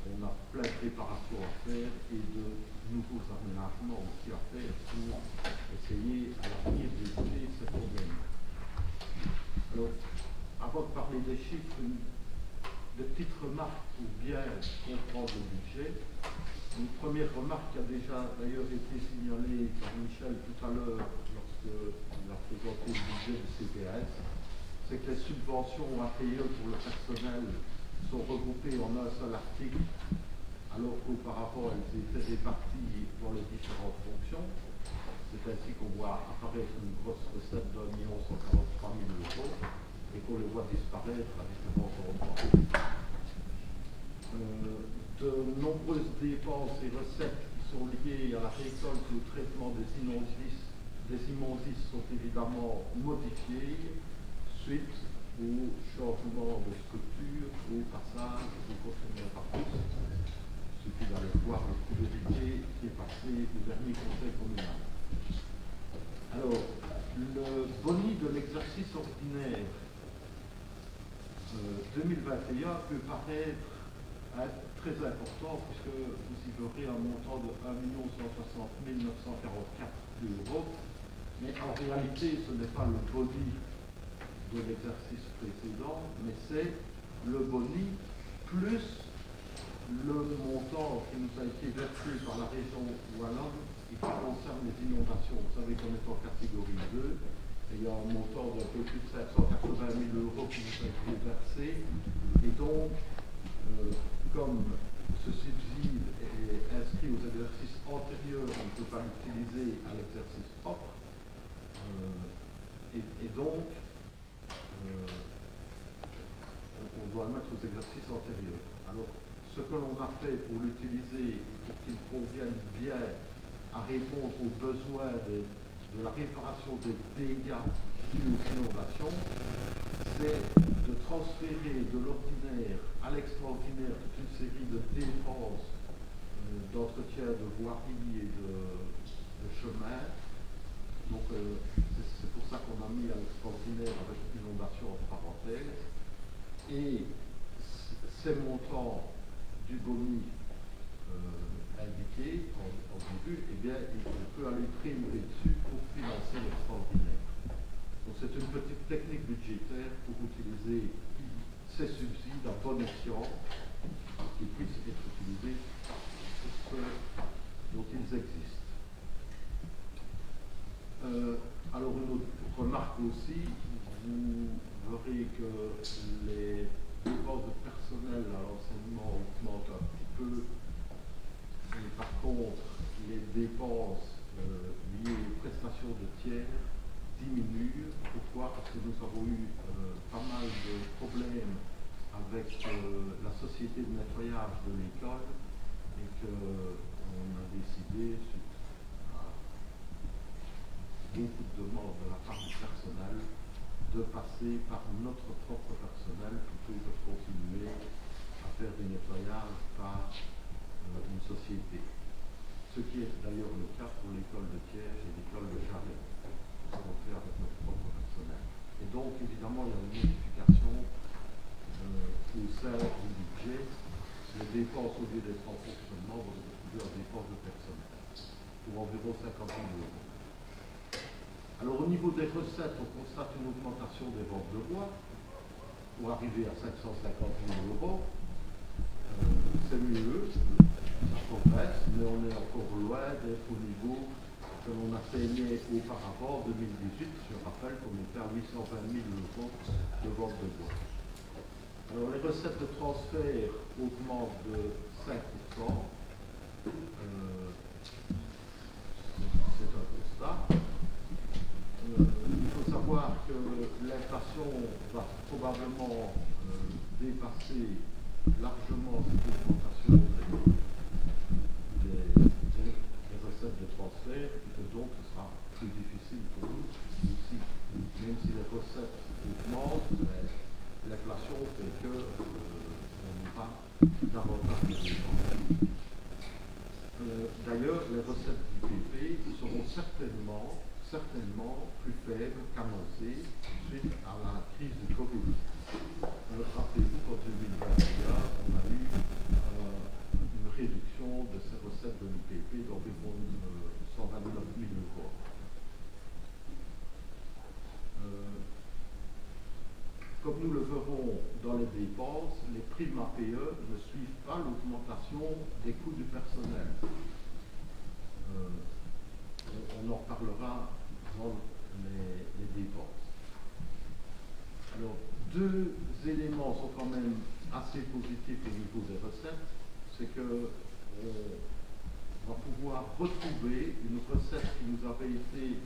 On a plein de réparations à faire et de nouveaux aménagements aussi à faire pour essayer à l'avenir d'éviter ces problèmes. Alors, avant de parler des chiffres, des petites remarques pour bien comprendre le budget. Une première remarque qui a déjà d'ailleurs été signalée par Michel tout à l'heure lorsqu'il a présenté le budget du CPS, c'est que les subventions APE pour le personnel sont regroupées en un seul article, alors qu'auparavant elles étaient réparties dans les différentes fonctions. C'est ainsi qu'on voit apparaître une grosse recette d'1 143 000 € et qu'on les voit disparaître à différents endroits. De nombreuses dépenses et recettes qui sont liées à la récolte et au traitement des immondices sont évidemment modifiées suite au changement de structure, au passage au conteneur à plus. Il suffit d'aller voir le priorité qui est passé au dernier conseil communal. Alors, le boni de l'exercice ordinaire 2021 peut paraître très important puisque vous y verrez un montant de 1 160 944 €. Mais en réalité, ce n'est pas le boni de l'exercice précédent, mais c'est le boni plus le montant qui nous a été versé par la région wallonne et qui concerne les inondations. Vous savez qu'on est en catégorie 2 et il y a un montant d'un peu plus de 780 000 € qui nous a été versé. Et donc, comme ce subside est inscrit aux exercices antérieurs, on ne peut pas l'utiliser à l'exercice propre. Et donc, on doit le mettre aux exercices antérieurs. Alors, ce que l'on a fait pour l'utiliser, pour qu'il convienne bien à répondre aux besoins de la réparation des dégâts dus aux inondations, c'est de transférer de l'ordinaire à l'extraordinaire toute une série de dépenses d'entretien de voirie et de chemin. Donc c'est pour ça qu'on a mis à l'extraordinaire avec inondation en parenthèse. Et ces montants du boni indiqué en début, eh bien, on peut aller trémorer dessus pour financer l'extraordinaire. Donc c'est une petite technique budgétaire pour utiliser ces subsides à bon escient qui puissent être utilisés pour ce dont ils existent. Alors une autre remarque aussi, vous verrez que les dépenses de personnel à l'enseignement augmentent un petit peu. Et par contre, les dépenses liées aux prestations de tiers diminuent. Pourquoi? Parce que nous avons eu pas mal de problèmes avec la société de nettoyage de l'école et qu'on a décidé, suite à beaucoup de demandes de la part du personnel, de passer par notre propre personnel plutôt que de continuer à faire du nettoyage par une société. Ce qui est d'ailleurs le cas pour l'école de Thiers et l'école de Jarret. Nous avons fait avec notre propre personnel. Et donc, évidemment, il y a une modification au sein du budget. Les dépenses, au lieu d'être en fonctionnement, vont se retrouver en dépenses de personnel, pour environ 50 000 €. Alors, au niveau des recettes, on constate une augmentation des ventes de bois pour arriver à 550 000 €. C'est mieux, ça progresse, mais on est encore loin d'être au niveau que l'on atteignait auparavant, en 2018. Je rappelle qu'on était à 820 000 € de vente de bois. Alors les recettes de transfert augmentent de 5%. C'est un constat. Il faut savoir que l'inflation va probablement dépasser largement cette augmentation des recettes de transfert et que donc ce sera plus difficile pour nous aussi. Même si les recettes augmentent, l'inflation fait qu'on n'aura davantage de dépenses. D'ailleurs, les recettes d'IPP seront certainement certainement plus faible qu'annoncé suite à la crise du Covid. Rappelez-vous qu'en 2021, on a eu une réduction de ces recettes de l'UPP d'environ 129 000 euros. Comme nous le verrons dans les dépenses, les primes APE ne suivent pas l'augmentation des coûts du personnel. On en reparlera dans les dépenses. Alors, deux éléments sont quand même assez positifs au niveau des recettes. C'est que on va pouvoir retrouver une recette qui nous avait été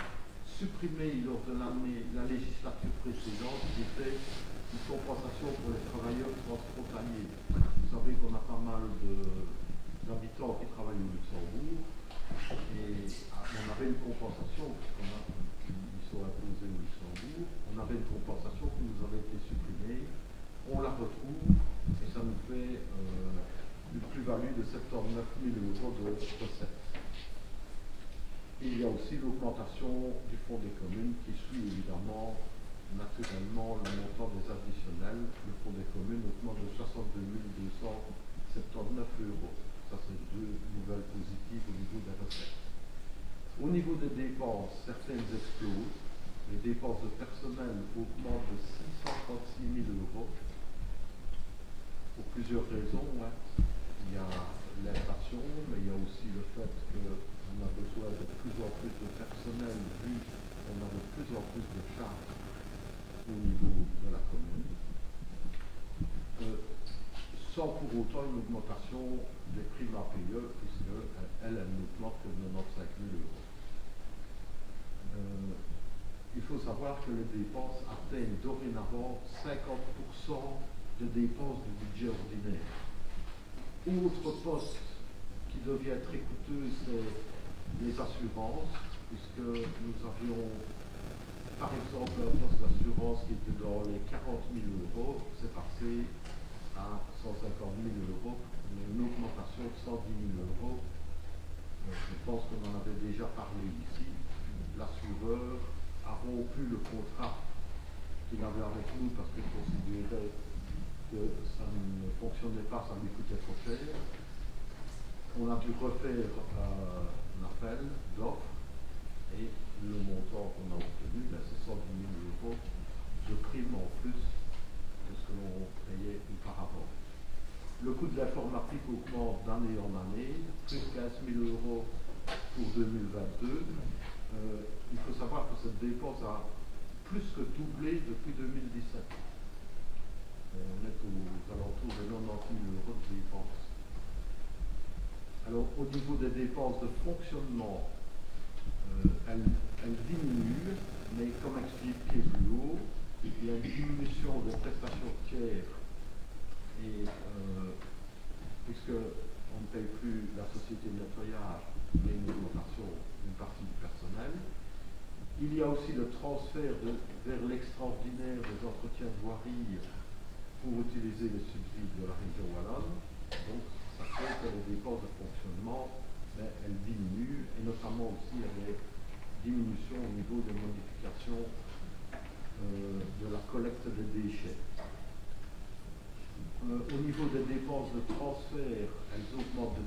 supprimée lors de la législature précédente, qui était une compensation pour les travailleurs transfrontaliers. Vous savez qu'on a pas mal d'habitants qui travaillent au Luxembourg, et on avait une compensation, puisqu'ils sont imposés au Luxembourg, on avait une compensation qui nous avait été supprimée, on la retrouve, et ça nous fait une plus-value de 79 000 euros de recettes. Il y a aussi l'augmentation du fonds des communes qui suit évidemment naturellement le montant des additionnels. Le fonds des communes augmente de 62 279 euros. Ça, c'est deux nouvelles positives au niveau des recettes. Au niveau des dépenses, certaines explosent. Les dépenses de personnel augmentent de 636 000 euros pour plusieurs raisons. Hein. Il y a l'inflation, mais il y a aussi le fait qu'on a besoin de plus en plus de personnel, vu qu'on a de plus en plus de charges au niveau de la commune, sans pour autant une augmentation des primes APE, puisqu'elle n'augmente que de 95 000 euros. Il faut savoir que les dépenses atteignent dorénavant 50% des dépenses du budget ordinaire. Autre poste qui devient très coûteux, c'est les assurances, puisque nous avions par exemple un poste d'assurance qui était dans les 40 000 euros, c'est passé à 150 000 euros, une augmentation de 110 000 euros. Je pense qu'on en avait déjà parlé ici. L'assureur a rompu le contrat qu'il avait avec nous parce qu'il considérait que ça ne fonctionnait pas, ça lui coûtait trop cher. On a dû refaire un appel d'offres et le montant qu'on a obtenu, c'est 110 000 euros de prime en plus de ce que l'on payait auparavant. Le coût de l'informatique augmente d'année en année, plus 15 000 euros pour 2022. Il faut savoir que cette dépense a plus que doublé depuis 2017. On est aux alentours de 90 000 euros de dépenses. Alors, au niveau des dépenses de fonctionnement, elles diminuent, mais comme expliqué plus haut, il y a une diminution des prestations tiers, et puisqu'on ne paye plus la société de nettoyage, mais une augmentation d'une partie du personnel. Il y a aussi le transfert vers l'extraordinaire des entretiens de voirie pour utiliser les subsides de la région wallonne. Donc, ça fait que les dépenses de fonctionnement, elles diminuent, et notamment aussi il y a des diminutions au niveau des modifications de la collecte des déchets. Au niveau des dépenses de transfert, elles augmentent de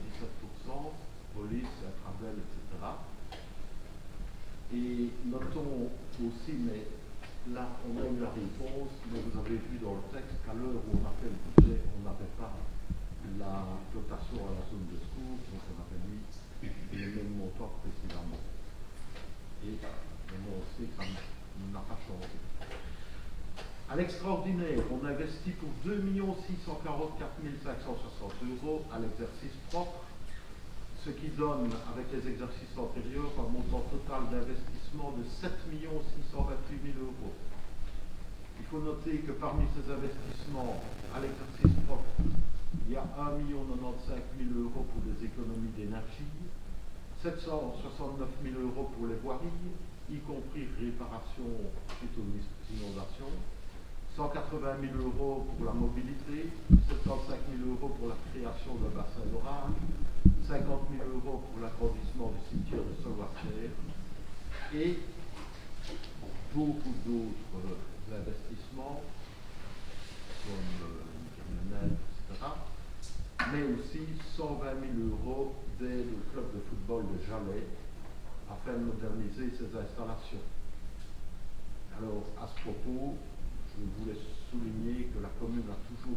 17%, police, Intravel, etc. Et notons aussi, mais là on a eu la réponse, mais vous avez vu dans le texte qu'à l'heure où on a fait le budget, on n'avait pas la dotation à la zone de secours, donc on avait mis les mêmes montants que précédemment. Et maintenant on sait que ça n'a pas changé. À l'extraordinaire, on investit pour 2 644 560 euros à l'exercice propre, ce qui donne, avec les exercices antérieurs, un montant total d'investissement de 7 628 000 euros. Il faut noter que parmi ces investissements à l'exercice propre, il y a 1 095 000 euros pour des économies d'énergie, 769 000 euros pour les voiries, y compris réparation suite aux inondations, 180 000 euros pour la mobilité, 75 000 euros pour la création d'un bassin d'orage, 50 000 euros pour l'agrandissement du cimetière de Solwatière et beaucoup d'autres investissements, comme criminels, etc. Mais aussi 120 000 € d'aide au club de football de Jalais afin de moderniser ses installations. Alors, à ce propos, je voulais souligner que la commune a toujours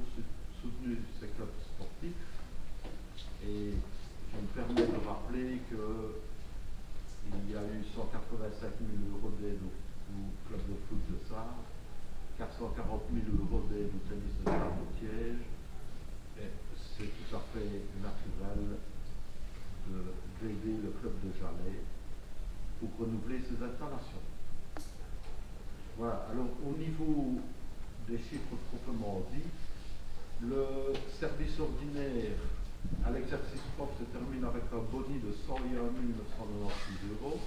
soutenu ces clubs sportifs et je me permets de rappeler qu'il y a eu 185 000 € d'aide au club de foot de Sarre, 440 000 € d'aide au tennis de table au Tiège, et c'est tout à fait naturel d'aider le club de Jalais pour renouveler ses installations. Voilà, alors au niveau des chiffres proprement dit, le service ordinaire à l'exercice propre se termine avec un boni de 101 996 €.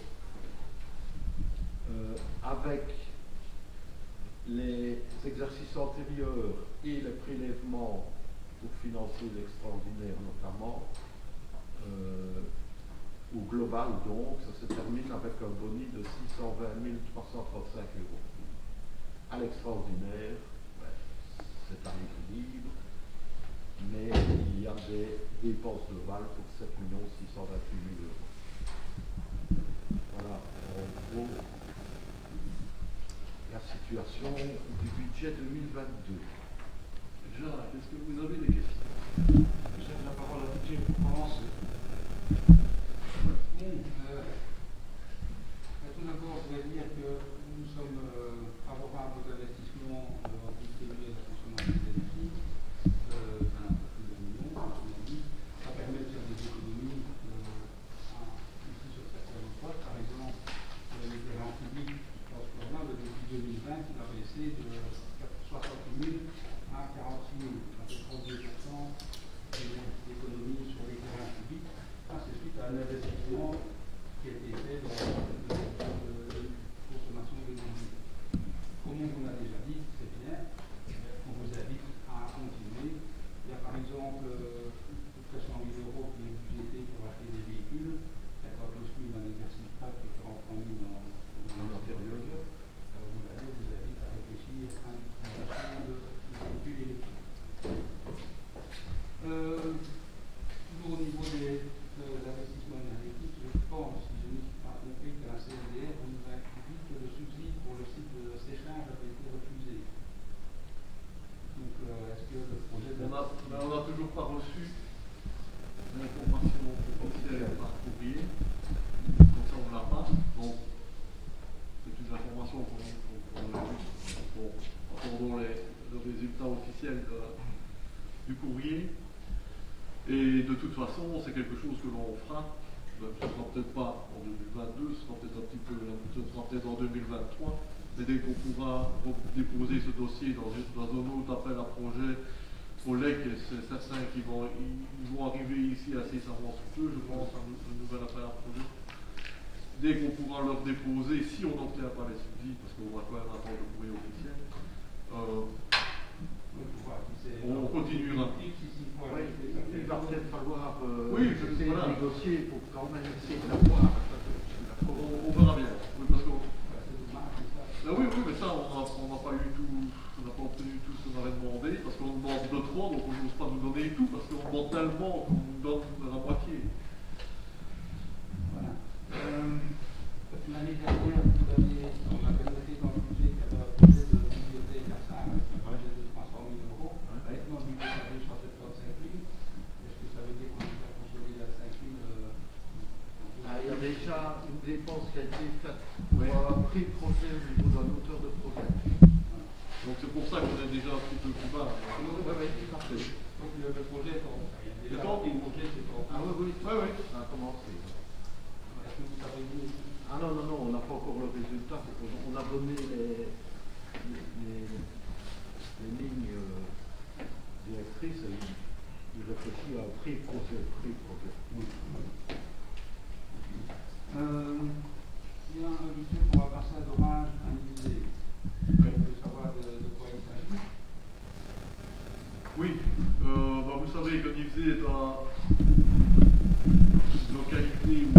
Avec les exercices antérieurs et les prélèvements pour financer l'extraordinaire notamment, au global donc, ça se termine avec un boni de 620 335 €. À l'extraordinaire, c'est à l'équilibre, mais il y a des dépenses globales pour 7 628 000 €. Voilà, en gros, la situation du budget 2022. Jean, est-ce que vous avez des questions? Je cède la parole à Didier pour commencer. Tout d'abord, je voudrais dire que nous sommes favorables aux investissements distribués à la consommation d'énergie, d'un peu plus de 1 million, comme on a dit. Ça permet de faire des économies ici sur certains postes. Par exemple, l'éclairage public, je pense que là, depuis 2020, il a baissé de 68 000 à 46 000. Ça fait 32% d'économies sur l'éclairage public. Ça, c'est suite à un investissement qui a été fait dans la consommation d'énergie. Comme on vous l'a déjà dit, c'est bien. On vous invite à continuer. Il y a par exemple près de 100 000 € qui est budgété pour acheter des véhicules, 59 000 dans l'exercice propre et 43 000 dans l'antérieur. Vous invite à réfléchir à une transaction de véhicules électriques. Toujours au niveau des investissements énergétiques, je pense, si je ne me suis pas trompé, que la CNDR nous a dit que le subside pour le site de séchage avait été refusé. Donc, est-ce que le projet de... On n'a toujours pas reçu l'information officielle par courrier. Comme ça, on ne l'a pas. Donc, c'est une information qu'on attendons le résultat officiel du courrier. Et de toute façon, c'est quelque chose que l'on fera. Ce ne sera peut-être pas en 2022, ce sera peut-être en 2023. Mais dès qu'on pourra déposer ce dossier dans un autre appel à projet au LEC, et c'est certain qu'ils vont arriver ici assez savants sous peu, je pense, un nouvel appel à projet. Dès qu'on pourra leur déposer, si on n'obtient pas les subsides, parce qu'on va quand même attendre le courrier officiel, on continuera. Oui, il va peut-être falloir essayer de négocier pour quand même essayer de l'avoir. On verra bien. Oui, parce que oui, mais ça, on n'a pas eu tout, on n'a pas obtenu tout ce qu'on avait demandé, parce qu'on demande de trop, donc on n'ose pas nous donner tout, parce qu'on demande tellement qu'on nous donne la moitié. Voilà. L'année dernière, on avait noté dans le budget qu'il y avait un projet de bibliothèque à Sarre, avec un projet de 300 000 €. Maintenant, le budget avait 175 000. Est-ce que ça veut dire qu'on a consommé à 5 000 il y a déjà une dépense qui a été faite pour un prix de projet au niveau d'un auteur de projet. Donc c'est pour ça qu'on est déjà un petit peu plus bas. Oui, tout à fait. Donc le projet est en cours. Le projet c'est en cours. Ah oui, ça a commencé. Est-ce que vous savez où? Ah non, on n'a pas encore le résultat. On a donné les lignes directrices et il réfléchit à un pré-projet. Il y a un budget pour un bassin d'orage indemnisé. On veut savoir de quoi il s'agit. Oui, vous savez que Nivesé est une localité où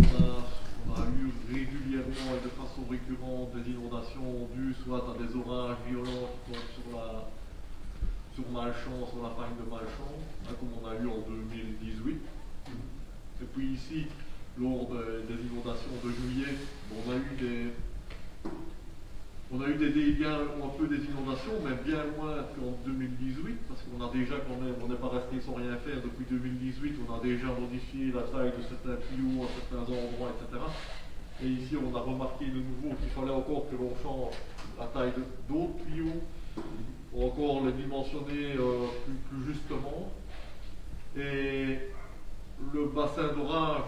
on a eu régulièrement et de façon régulière récurrentes des inondations dues soit à des orages violents qui tombent sur Malchamps, sur la faille de Malchamps, hein, comme on a eu en 2018. Et puis ici, lors des inondations de juillet, on a eu des dégâts, un peu des inondations, mais bien moins qu'en 2018, parce qu'on a déjà quand même, on n'est pas resté sans rien faire depuis 2018, on a déjà modifié la taille de certains tuyaux à certains endroits, etc. Et ici, on a remarqué de nouveau qu'il fallait encore que l'on change la taille d'autres tuyaux, ou encore les dimensionner plus justement. Et le bassin d'orage,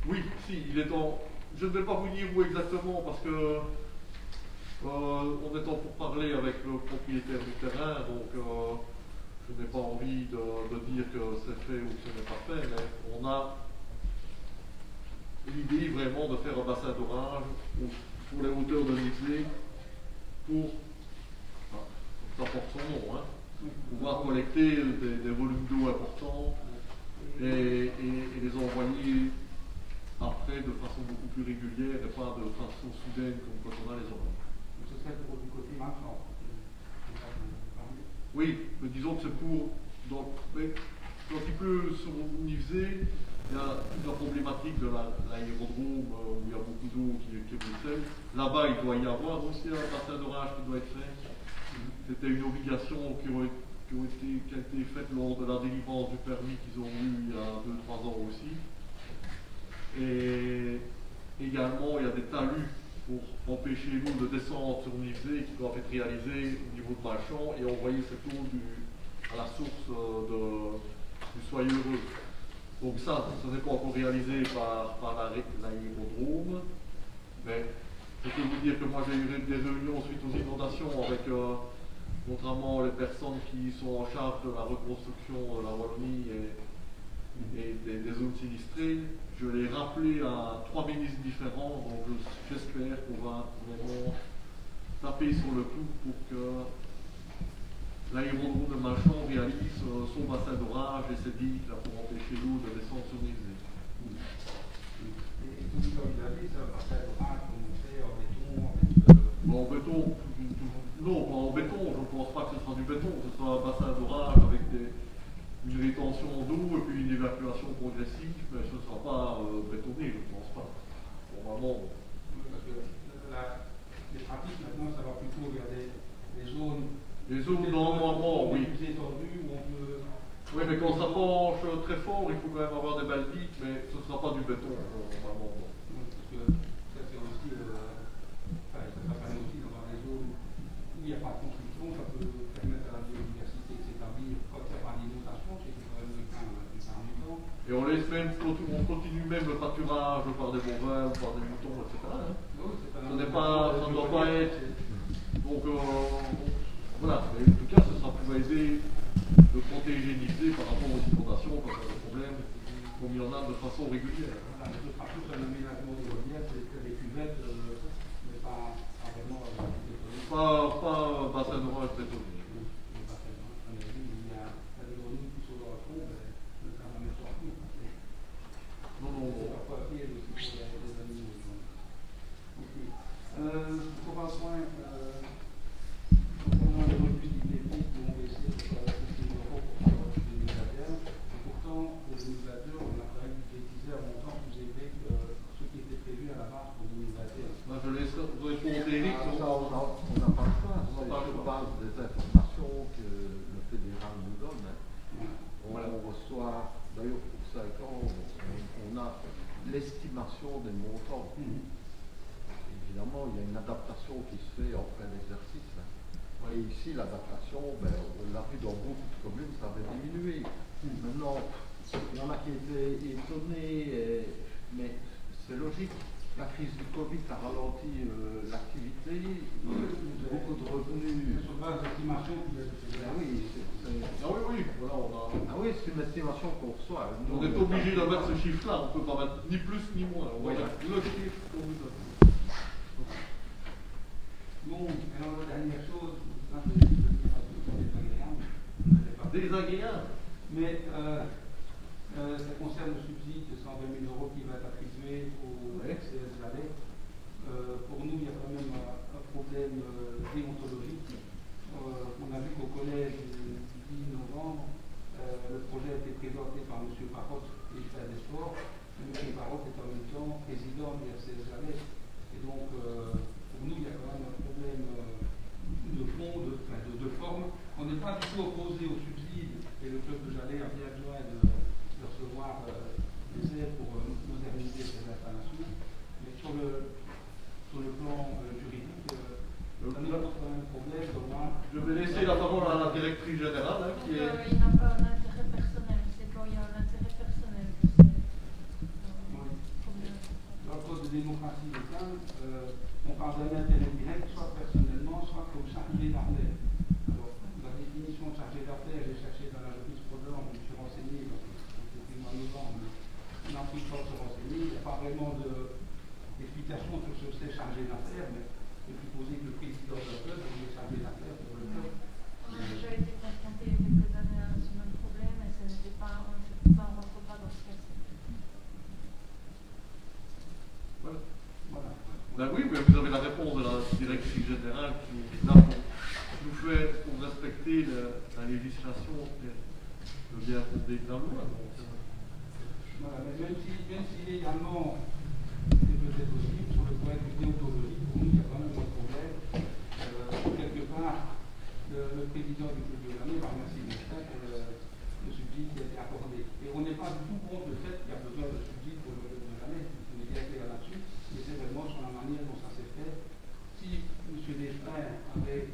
oui, si, il est en... Je ne vais pas vous dire où exactement, parce que on est en pourparlers avec le propriétaire du terrain, donc je n'ai pas envie de dire que c'est fait ou que ce n'est pas fait, mais on a l'idée vraiment de faire un bassin d'orage pour les hauteurs de Nisley, pour, ça porte son nom, hein, pouvoir collecter des volumes d'eau importants et les envoyer après de façon beaucoup plus régulière et pas de façon soudaine comme quand on a les orages. Ce serait pour du côté maintenant. Oui, mais disons que c'est pour. Mais un petit peu sur Nivesay, il y a toute la problématique de l'aérodrome où il y a beaucoup d'eau qui ruisselle. Là-bas, il doit y avoir aussi un bassin d'orage qui doit être fait. C'était une obligation qui a été faite lors de la délivrance du permis qu'ils ont eu il y a 2-3 ans aussi. Et également, il y a des talus pour empêcher l'eau de descendre sur Nivesay qui doivent être réalisés au niveau de Malchamps et envoyer cette eau à la source du Soyeureux. Donc ça, ce n'est pas encore réalisé par l'aérodrome, mais je peux vous dire que moi j'ai eu des réunions suite aux inondations avec notamment les personnes qui sont en charge de la reconstruction de la Wallonie et des zones sinistrées. Je l'ai rappelé à 3 ministres différents, donc j'espère qu'on va vraiment taper sur le coup pour que l'aérodrome de Malchamps réalise son bassin d'orage et ses digues pour empêcher l'eau de descendre sur Nivesay. Et tout comme il a dit, c'est un bassin d'orage qu'on fait en béton, En béton, non, pas en béton, je ne pense pas que ce sera du béton, ce sera un bassin d'orage avec une rétention d'eau et puis une évacuation progressive, mais ce ne sera pas bétonné, je ne pense pas. Normalement. parce que les pratiques maintenant, ça va plutôt vers les zones. Les zones normalement, oui. Plus étendues où on peut. Oui, mais quand ça penche très fort, il faut quand même avoir des balles dites, mais ce ne sera pas du béton, normalement. Parce que ça, c'est aussi. Ça permet aussi d'avoir des zones où il n'y a pas de construction, ça peut permettre à la biodiversité de s'établir quand il n'y a pas d'inondation, c'est quand même le cas du temps. Et on laisse même, on continue même le pâturage par des bovins, par des moutons, etc. Hein. Oui, Ça ne doit pas être. Donc, voilà. Mais en tout cas, ça pourrait aider de protéger Nivesay par rapport aux inondations quand il y a des problèmes, comme il y en a de façon régulière. Voilà, mais ce sera plus un aménagement de l'audience, c'est des cuvettes, mais pas vraiment. Pas bassin d'orage bétonné. Pour un point, concernant le revenu du déficit, où on va essayer de faire la question d'euros pour 2021, et pourtant, pour 2022, on a quand même budgétisé un montant plus élevé que ce qui était prévu à la base pour 2021. Moi, je laisse répondre Eric. On n'a pas le choix, c'est sur base des informations que le fédéral nous donne. Hein. On reçoit, d'ailleurs pour 5 ans, on a l'estimation des montants. Évidemment, il y a une adaptation qui se fait en plein exercice. Hein. Et ici, l'adaptation, on l'a vu dans beaucoup de communes, ça avait diminué. Maintenant, il y en a qui étaient étonnés, mais c'est logique. La crise du Covid a ralenti l'activité, beaucoup de revenus. Sur base d'estimation, Oui, voilà, on a. Ah oui, c'est une estimation qu'on reçoit. On est obligé de mettre ce chiffre-là, on ne peut pas mettre ni plus ni moins. On va mettre le chiffre qu'on vous donne. Bon, alors la dernière chose, ça je vais dire parce que c'est désagréable. Désagréable. Mais ça concerne le subside de 120 000 € qui va être attribué au CS Valais parle d'un intérêt direct, soit personnellement, soit comme chargé d'affaires. Alors, la définition de chargé d'affaires, j'ai cherché dans la jurisprudence, je me suis renseigné, parce que c'était mois de novembre, on n'a plus le temps de se renseigner, il n'y a pas vraiment d'explication sur ce que c'est chargé d'affaires, mais je peux supposer que le président du club est chargé d'affaires pour le club. On a déjà été confronté il y a quelques années à ce même problème et ça n'était pas, on ne rentre pas dans ce cas-ci. Voilà. Voilà. Ben oui, mais vous avez la réponse de la directrice générale qui là nous fait pour respecter la législation et le bien fondé de la loi. Donc, Voilà, mais même si légalement c'est peut-être possible, sur le point de vue déontologique, pour nous, il y a quand même un problème. Quelque part, le président du club de l'année va remercier l'État pour le subside qui a été accordé. Et on n'est pas du tout contre le fait qu'il y a besoin de subside pour le club de l'année. On est bien clair là-dessus, mais c'est vraiment sur la manière dont ça s'est fait. Si M. Desfrères avait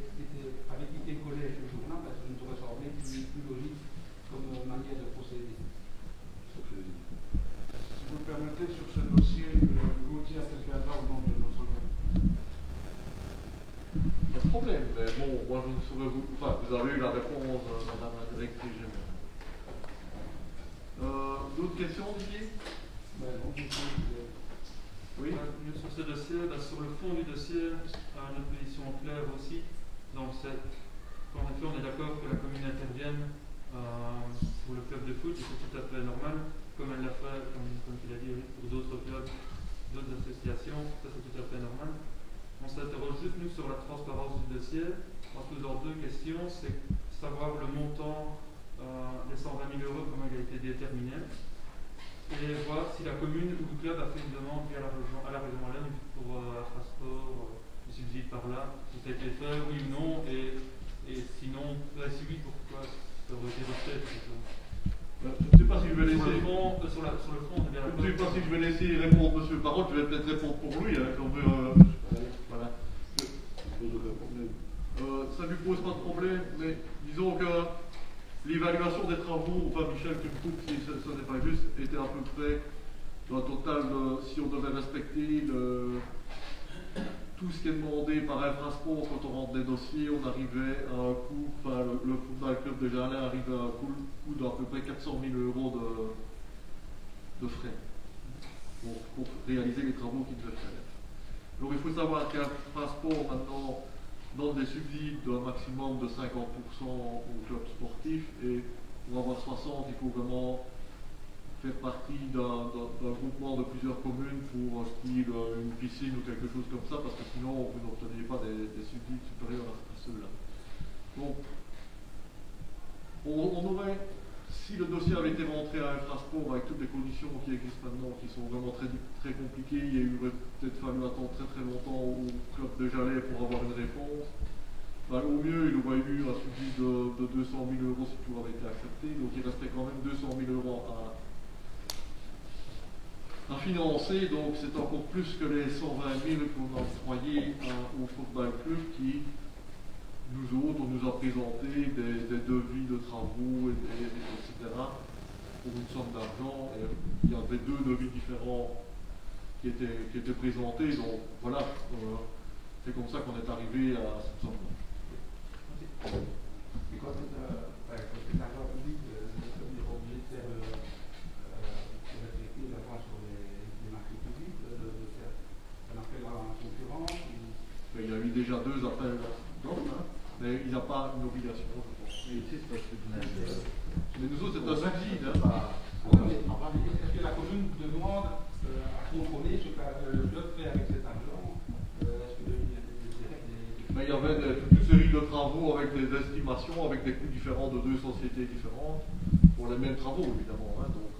quitté le collège ce jour-là, ça nous aurait semblé plus logique comme manière de procéder. Si vous le permettez, sur ce dossier, Gauthier interviendra au nom de notre groupe. pas de problème, mais bon, moi je ne saurais vous. Enfin, vous avez eu la réponse, madame la directrice générale. D'autres questions, Didier? Oui. Sur ce dossier, sur le fond du dossier, notre position claire aussi. Donc, c'est qu'en effet, on est d'accord que la commune intervienne pour le club de foot, et c'est tout à fait normal, comme elle l'a fait, comme tu l'as dit, pour d'autres clubs, d'autres associations, ça c'est tout à fait normal. On s'interroge juste, nous, sur la transparence du dossier, en posant deux questions, c'est savoir le montant des 120 000 euros, comment il a été déterminé, et voir si la commune ou le club a fait une demande via la région Wallonne pour transport, du subside par là, si ça a été fait, oui ou non, et sinon, si oui, pourquoi ça aurait été refait, par exemple. Je ne sais pas si je vais laisser. Sur le fond, on est bien Je d'accord. ne sais pas si je vais laisser répondre M. Parole, je vais peut-être répondre pour lui. Hein, voilà. Ça ne lui pose pas de problème, mais disons que l'évaluation des travaux, enfin Michel, tu me coupes si ce n'est pas juste, était à peu près dans le total, si on devait respecter tout ce qui est demandé par Infrasport quand on rentre des dossiers, on arrivait à un coût, enfin le football club de Jalin arrivait à un coût d'à peu près 400 000 euros de frais pour réaliser les travaux qui devaient faire. Donc il faut savoir qu'Infrasport maintenant donne des subsides d'un maximum de 50% aux clubs sportifs, et pour avoir 60, il faut vraiment faire partie d'un groupement de plusieurs communes pour style une piscine ou quelque chose comme ça, parce que sinon vous n'obtenez pas des subsides supérieurs à ceux-là. Donc, on aurait, si le dossier avait été rentré à Infrasport avec toutes les conditions qui existent maintenant, qui sont vraiment très, très compliquées, il aurait peut-être fallu attendre très très longtemps au club de Jalais pour avoir une réponse. Ben, au mieux, il aurait eu un subside de 200 000 euros si tout avait été accepté, donc il restait quand même 200 000 euros à financer, donc c'est encore plus que les 120 000 qu'on a octroyés au football club qui, nous autres, on nous a présenté des devis de travaux, etc. pour une somme d'argent. Il y avait deux devis différents qui étaient présentés, donc voilà, c'est comme ça qu'on est arrivé à cette somme-là. Et quand c'est l'argent public, le club n'est pas obligé de faire respecter la loi sur les marchés publics, de faire un appel à la concurrence. Mais il y a eu déjà 2 appels d'offres, hein, mais il n'y a pas une obligation, je pense. Mais nous autres, c'est un subside. Hein. Est-ce que la commune demande à contrôler ce que le club fait avec cet argent? Est-ce que mais il y avait toute une série de travaux avec des estimations, avec des coûts différents de 2 sociétés différentes, pour les mêmes travaux évidemment, hein, donc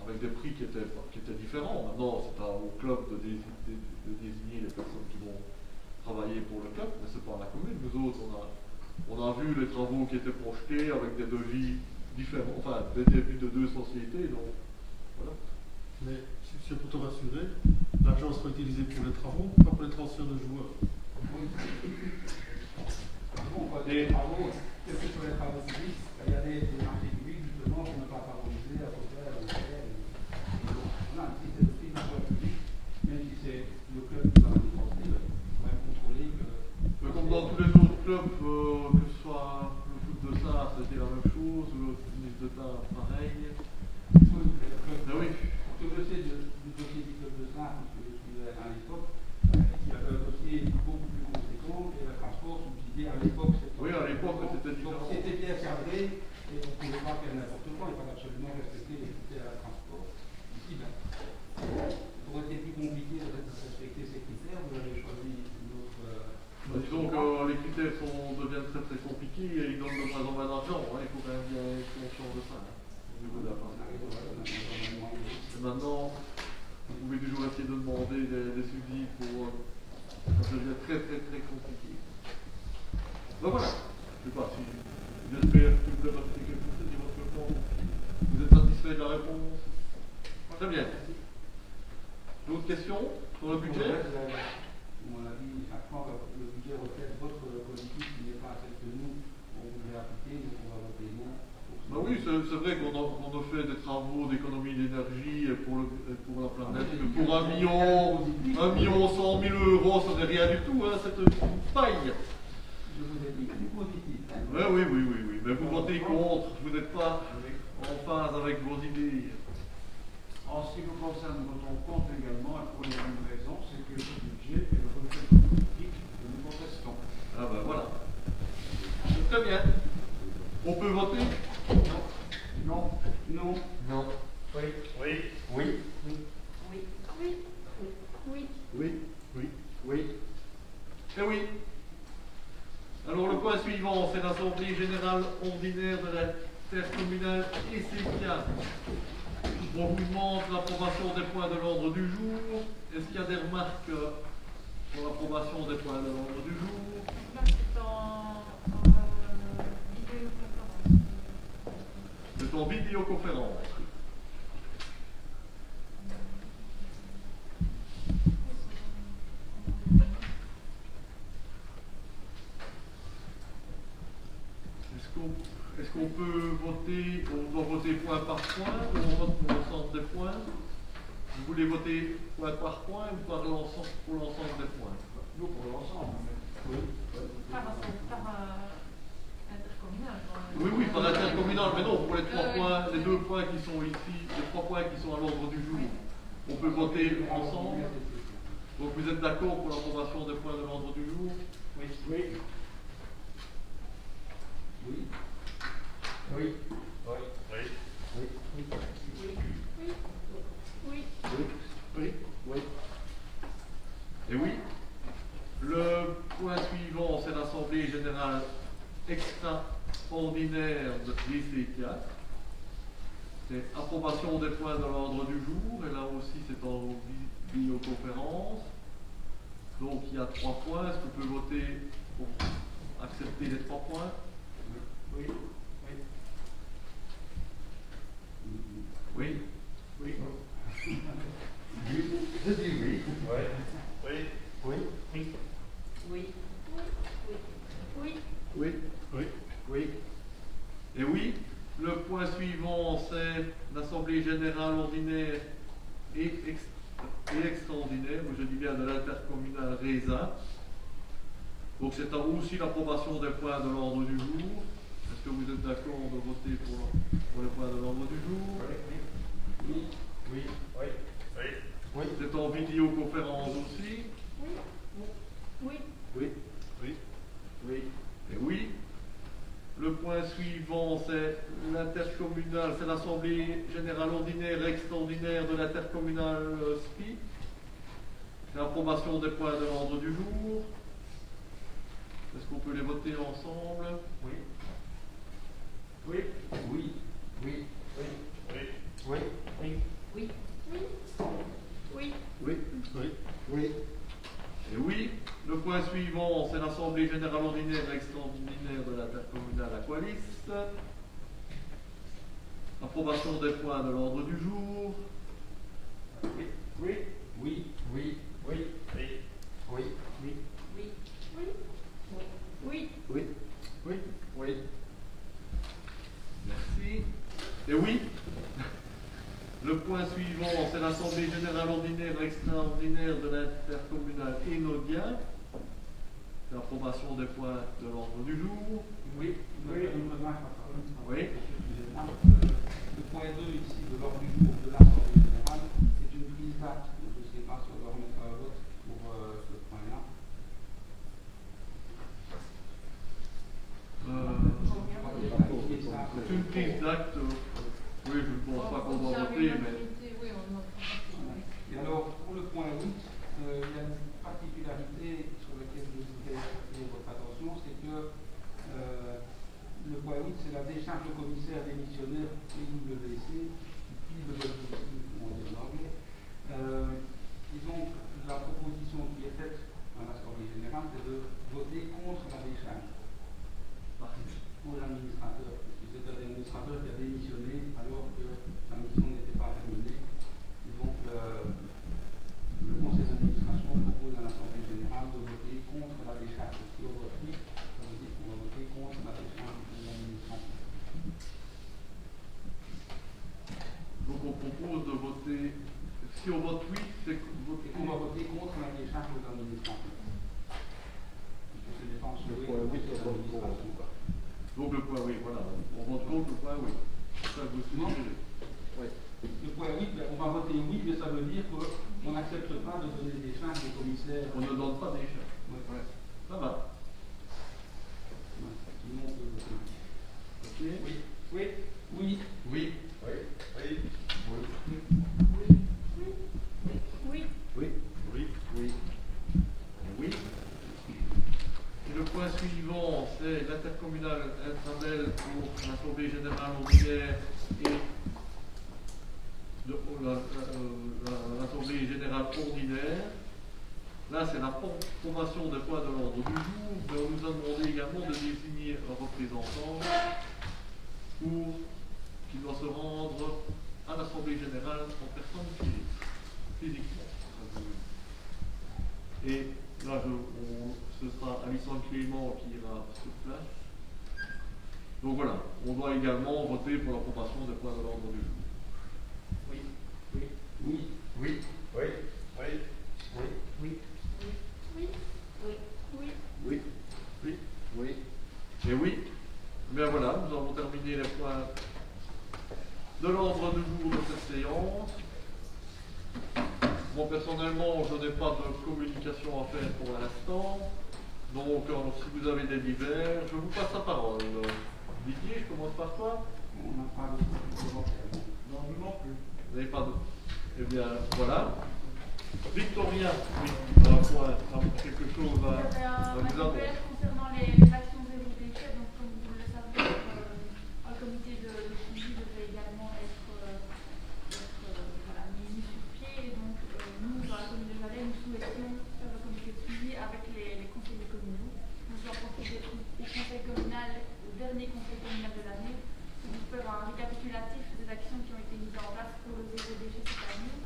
avec des prix qui étaient différents. Maintenant, c'est au club de désigner les personnes qui vont travailler pour le club, mais c'est pas à la commune. Nous autres, on a vu les travaux qui étaient projetés avec des devis différents, enfin des devis de 2 sociétés, donc voilà. Mais c'est pour te rassurer, l'argent sera utilisé pour les travaux, pas pour les transferts de joueurs. Bon, quand les travaux, quels que soient les travaux publics, il y a des marchés publics justement pour ne pas favoriser à peu près à l'enfer. Voilà, si c'est le prix d'un public, même si c'est le club qui va budgétaires deviennent très très compliqués et ils donnent de moins en moins d'argent. Hein. Il faut quand même bien être conscient de ça, hein, au niveau de la fin. Et maintenant, vous pouvez toujours essayer de demander des subsides pour... ça devient très très très compliqué. Donc voilà, je sais pas si... J'espère que vous avez apporté quelque chose de votre temps. Vous êtes satisfait de la réponse? Très bien. D'autres questions sur le budget? À mon avis, à quand le budget reflète votre politique qui n'est pas celle que nous, on voulait appliquer, donc on va voter non. Ben oui, c'est vrai qu'on a fait des travaux d'économie d'énergie pour la planète, mais pour 1 million 100 000 euros, ça n'est rien du tout, hein, c'est une paille. Je vous ai dit que c'est positif. Hein. Oui, mais vous votez contre, vous n'êtes pas en phase avec vos idées. En ce qui nous concerne, nous votons contre également, et pour les mêmes raisons, c'est que ce budget est le reflet de la politique que nous contestons. Ah ben voilà. C'est très bien. On peut voter? Non. Non. Non. Oui. Oui. Oui. Oui. Oui. Oui. Oui. Oui. Oui. Eh oui. Alors le point suivant, c'est l'Assemblée Générale Ordinaire de la Terre Communale ECCA. On vous demande l'approbation des points de l'ordre du jour. Est-ce qu'il y a des remarques pour l'approbation des points de l'ordre du jour? Là, c'est en vidéoconférence. C'est en vidéoconférence. Est-ce qu'on peut voter, on doit voter point par point ou on vote pour l'ensemble des points? Vous voulez voter point par point ou pour l'ensemble des points? Nous, pour l'ensemble. Oui. Par intercommunal. Oui, par intercommunal, mais non, pour les 3 points, les 2 points qui sont ici, les 3 points qui sont à l'ordre du jour, on peut voter ensemble. Donc vous êtes d'accord pour l'approbation des points de l'ordre du jour? Oui. Oui. Oui. Oui. Oui. Oui. Oui. Oui. Oui. Et oui. Le point suivant, c'est l'Assemblée Générale Extraordinaire de l'IC4. C'est approbation des points de l'ordre du jour, et là aussi c'est en vidéoconférence. Donc il y a 3 points. Est-ce qu'on peut voter pour accepter les 3 points? Oui. Oui. Oui. Je dis oui. Oui. Oui. Oui. Oui. Oui. Oui. Oui. Oui. Oui. Et oui, le point suivant, c'est l'Assemblée Générale Ordinaire et extraordinaire, ou je dis bien de l'intercommunal RESA. Donc c'est aussi l'approbation des points de l'ordre du jour. Est-ce que vous êtes d'accord de voter pour les points de l'ordre du jour? Oui. Oui. Oui. Oui. Oui. C'est en vidéoconférence aussi. Oui. Oui. Oui. Oui. Et oui. Le point suivant, c'est l'intercommunal, c'est l'Assemblée Générale Ordinaire et Extraordinaire de l'intercommunal SPI. C'est l'approbation des points de l'ordre du jour. Est-ce qu'on peut les voter ensemble? Oui. Oui. Oui. Oui. Oui. Oui. Oui. Oui. Oui. Oui. Oui. Oui. Et oui, le point suivant, c'est l'Assemblée Générale Ordinaire et Extraordinaire de l'intercommunal Aqualis. Approbation des points de l'ordre du jour. Oui. Oui. Oui. Oui. Oui. Oui. Oui. Oui. Oui. Oui. Oui. Oui. Merci. Et oui, le point suivant, c'est l'Assemblée Générale Ordinaire et Extraordinaire de l'intercommunal Enodia. L'approbation des points de l'ordre du jour. Oui. Oui. Une remarque à part. Oui. Excusez-moi. Le point 2 ici de l'ordre du jour de l'Assemblée Générale, c'est une prise d'acte. Donc, je ne sais pas si on doit remettre un vote pour ce point-là. C'est une prise d'acte. Oui, je ne pense pas qu'on doit voter, mais. Oui, on doit voter. Et alors, pour le point 8, il y a une particularité sur laquelle je voudrais attirer votre attention, c'est administratif. Il faut se défendre sur Le point 8 est bon. l'administration, quoi. Donc le point oui, voilà. On vote contre le point oui. C'est ça que vous Non. suggérez. Oui. Le point 8, ben, on va voter oui, mais ça veut dire qu'on n'accepte pas de donner des fins aux commissaires. On ne donne pas des chats. Ouais. Ouais. Ça va. Ouais. Sinon, on peut voter oui. Ok. Oui. Oui. Oui. Oui. Oui. Oui. Oui. Oui. Oui. Et le point suivant, c'est l'intercommunal intramel pour l'Assemblée générale ordinaire et l'Assemblée générale ordinaire. Là, c'est la formation des points de l'ordre du jour, mais on nous a demandé également de désigner un représentant pour qui doit se rendre à l'Assemblée générale en personne physiquement. Et là, ce sera Alison Clément qui ira sur place. Donc voilà, on doit également voter pour l'approbation des points de l'ordre du jour. Oui. Oui. Oui. Oui. Oui. Oui. Oui. Oui. Oui. Oui. Oui. Oui. Et oui, bien voilà, nous avons terminé les points de l'ordre du jour de cette séance. Moi personnellement, je n'ai pas de communication à faire pour l'instant. Donc si vous avez des divers, je vous passe la parole. Didier, je commence par toi. On n'a pas de commentaires. Non, nous non plus. Vous n'avez pas de... Eh bien, voilà. Victoria, oui, quelque chose Il y avait à un vous annoncer. manuel concernant les actions zéro déchet, donc comme vous le savez, un comité de suivi devait également être voilà, mis sur pied. Et donc nous, dans la commune de Valais, nous souhaitions faire le comité de suivi avec les conseillers communaux. Nous allons procéder au conseil communal, au dernier conseil communal de l'année, pour faire un récapitulatif des actions qui ont été mises en place pour le zéro déchet cette année.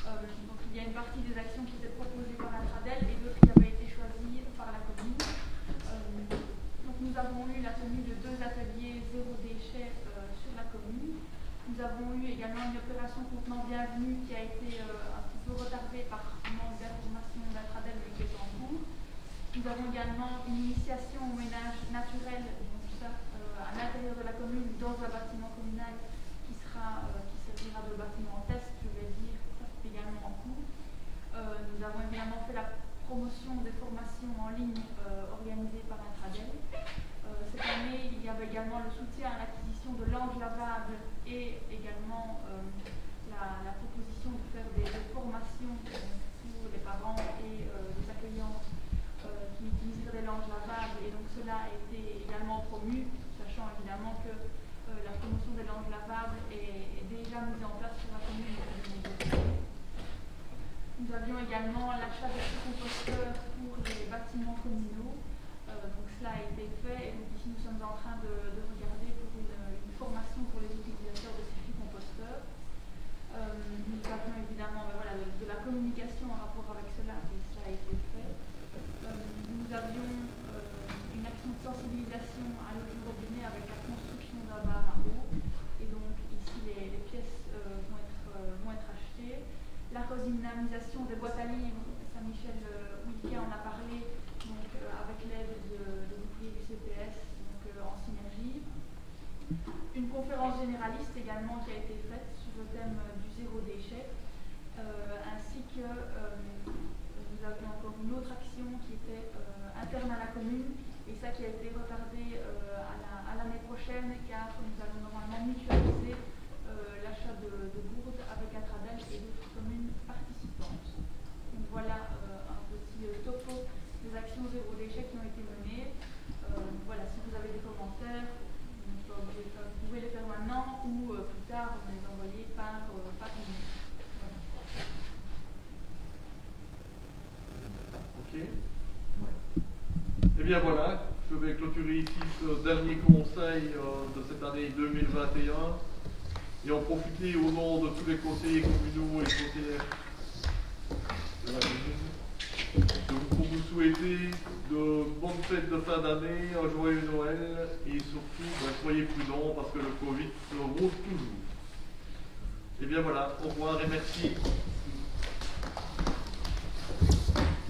Donc il y a une partie des actions qui étaient proposées par la Tradel et d'autres qui avaient été choisies par la commune. Donc nous avons eu la tenue de 2 ateliers zéro déchet sur la commune. Nous avons eu également une opération contenant bienvenue qui a été un petit peu retardée par manque d'information de la Tradel mais qui est en cours. Nous avons également une initiation au ménage naturel, donc ça, à l'intérieur de la commune, dans un bâtiment communal qui servira de bâtiment test, je vais dire, également en cours. Nous avons évidemment fait la promotion des formations en ligne organisées par Intradel. Cette année, il y avait également le soutien à l'acquisition de langues lavables et également la proposition de faire des formations pour les parents et les accueillants qui utilisent des langues lavables. Et donc cela a été également promu, sachant évidemment que la promotion des langues lavables est déjà mise en place sur la commune depuis 2022. Nous avions également l'achat de composteurs pour les bâtiments communaux. Donc cela a été fait et donc ici nous sommes en train de regarder pour une formation pour les utilisateurs de ces composteurs. Nous avions évidemment voilà, de la communication en rapport avec cela et cela a été fait. Nous avions une action de sensibilisation à l'eau du robinet avec la construction d'un bar à eau et donc ici les pièces vont être achetées. La redynamisation des boîtes à livres, Saint-Michel Wilquet en a parlé, donc avec l'aide de l'ouvrier du CPS, donc en synergie. Une conférence généraliste également qui a été faite sur le thème du zéro déchet, ainsi que nous avions encore une autre action qui était interne à la commune, et ça qui a été retardé à l'année prochaine, car nous allons normalement mutualiser l'achat de gourdes avec Intradel et d'autres communes participantes. Donc voilà un petit topo des actions zéro déchet qui ont été menées. Voilà, si vous avez des commentaires, vous pouvez les faire maintenant ou plus tard, vous les envoyer par email. Ok. Et bien voilà, je vais clôturer ici ce dernier conseil de cette année 2021 et en profiter au nom de tous les conseillers communaux et conseillères de la commune de vous souhaiter de bonnes fêtes de fin d'année, un joyeux Noël et surtout soyez prudents parce que le Covid se roule toujours. Et bien voilà, au revoir et merci.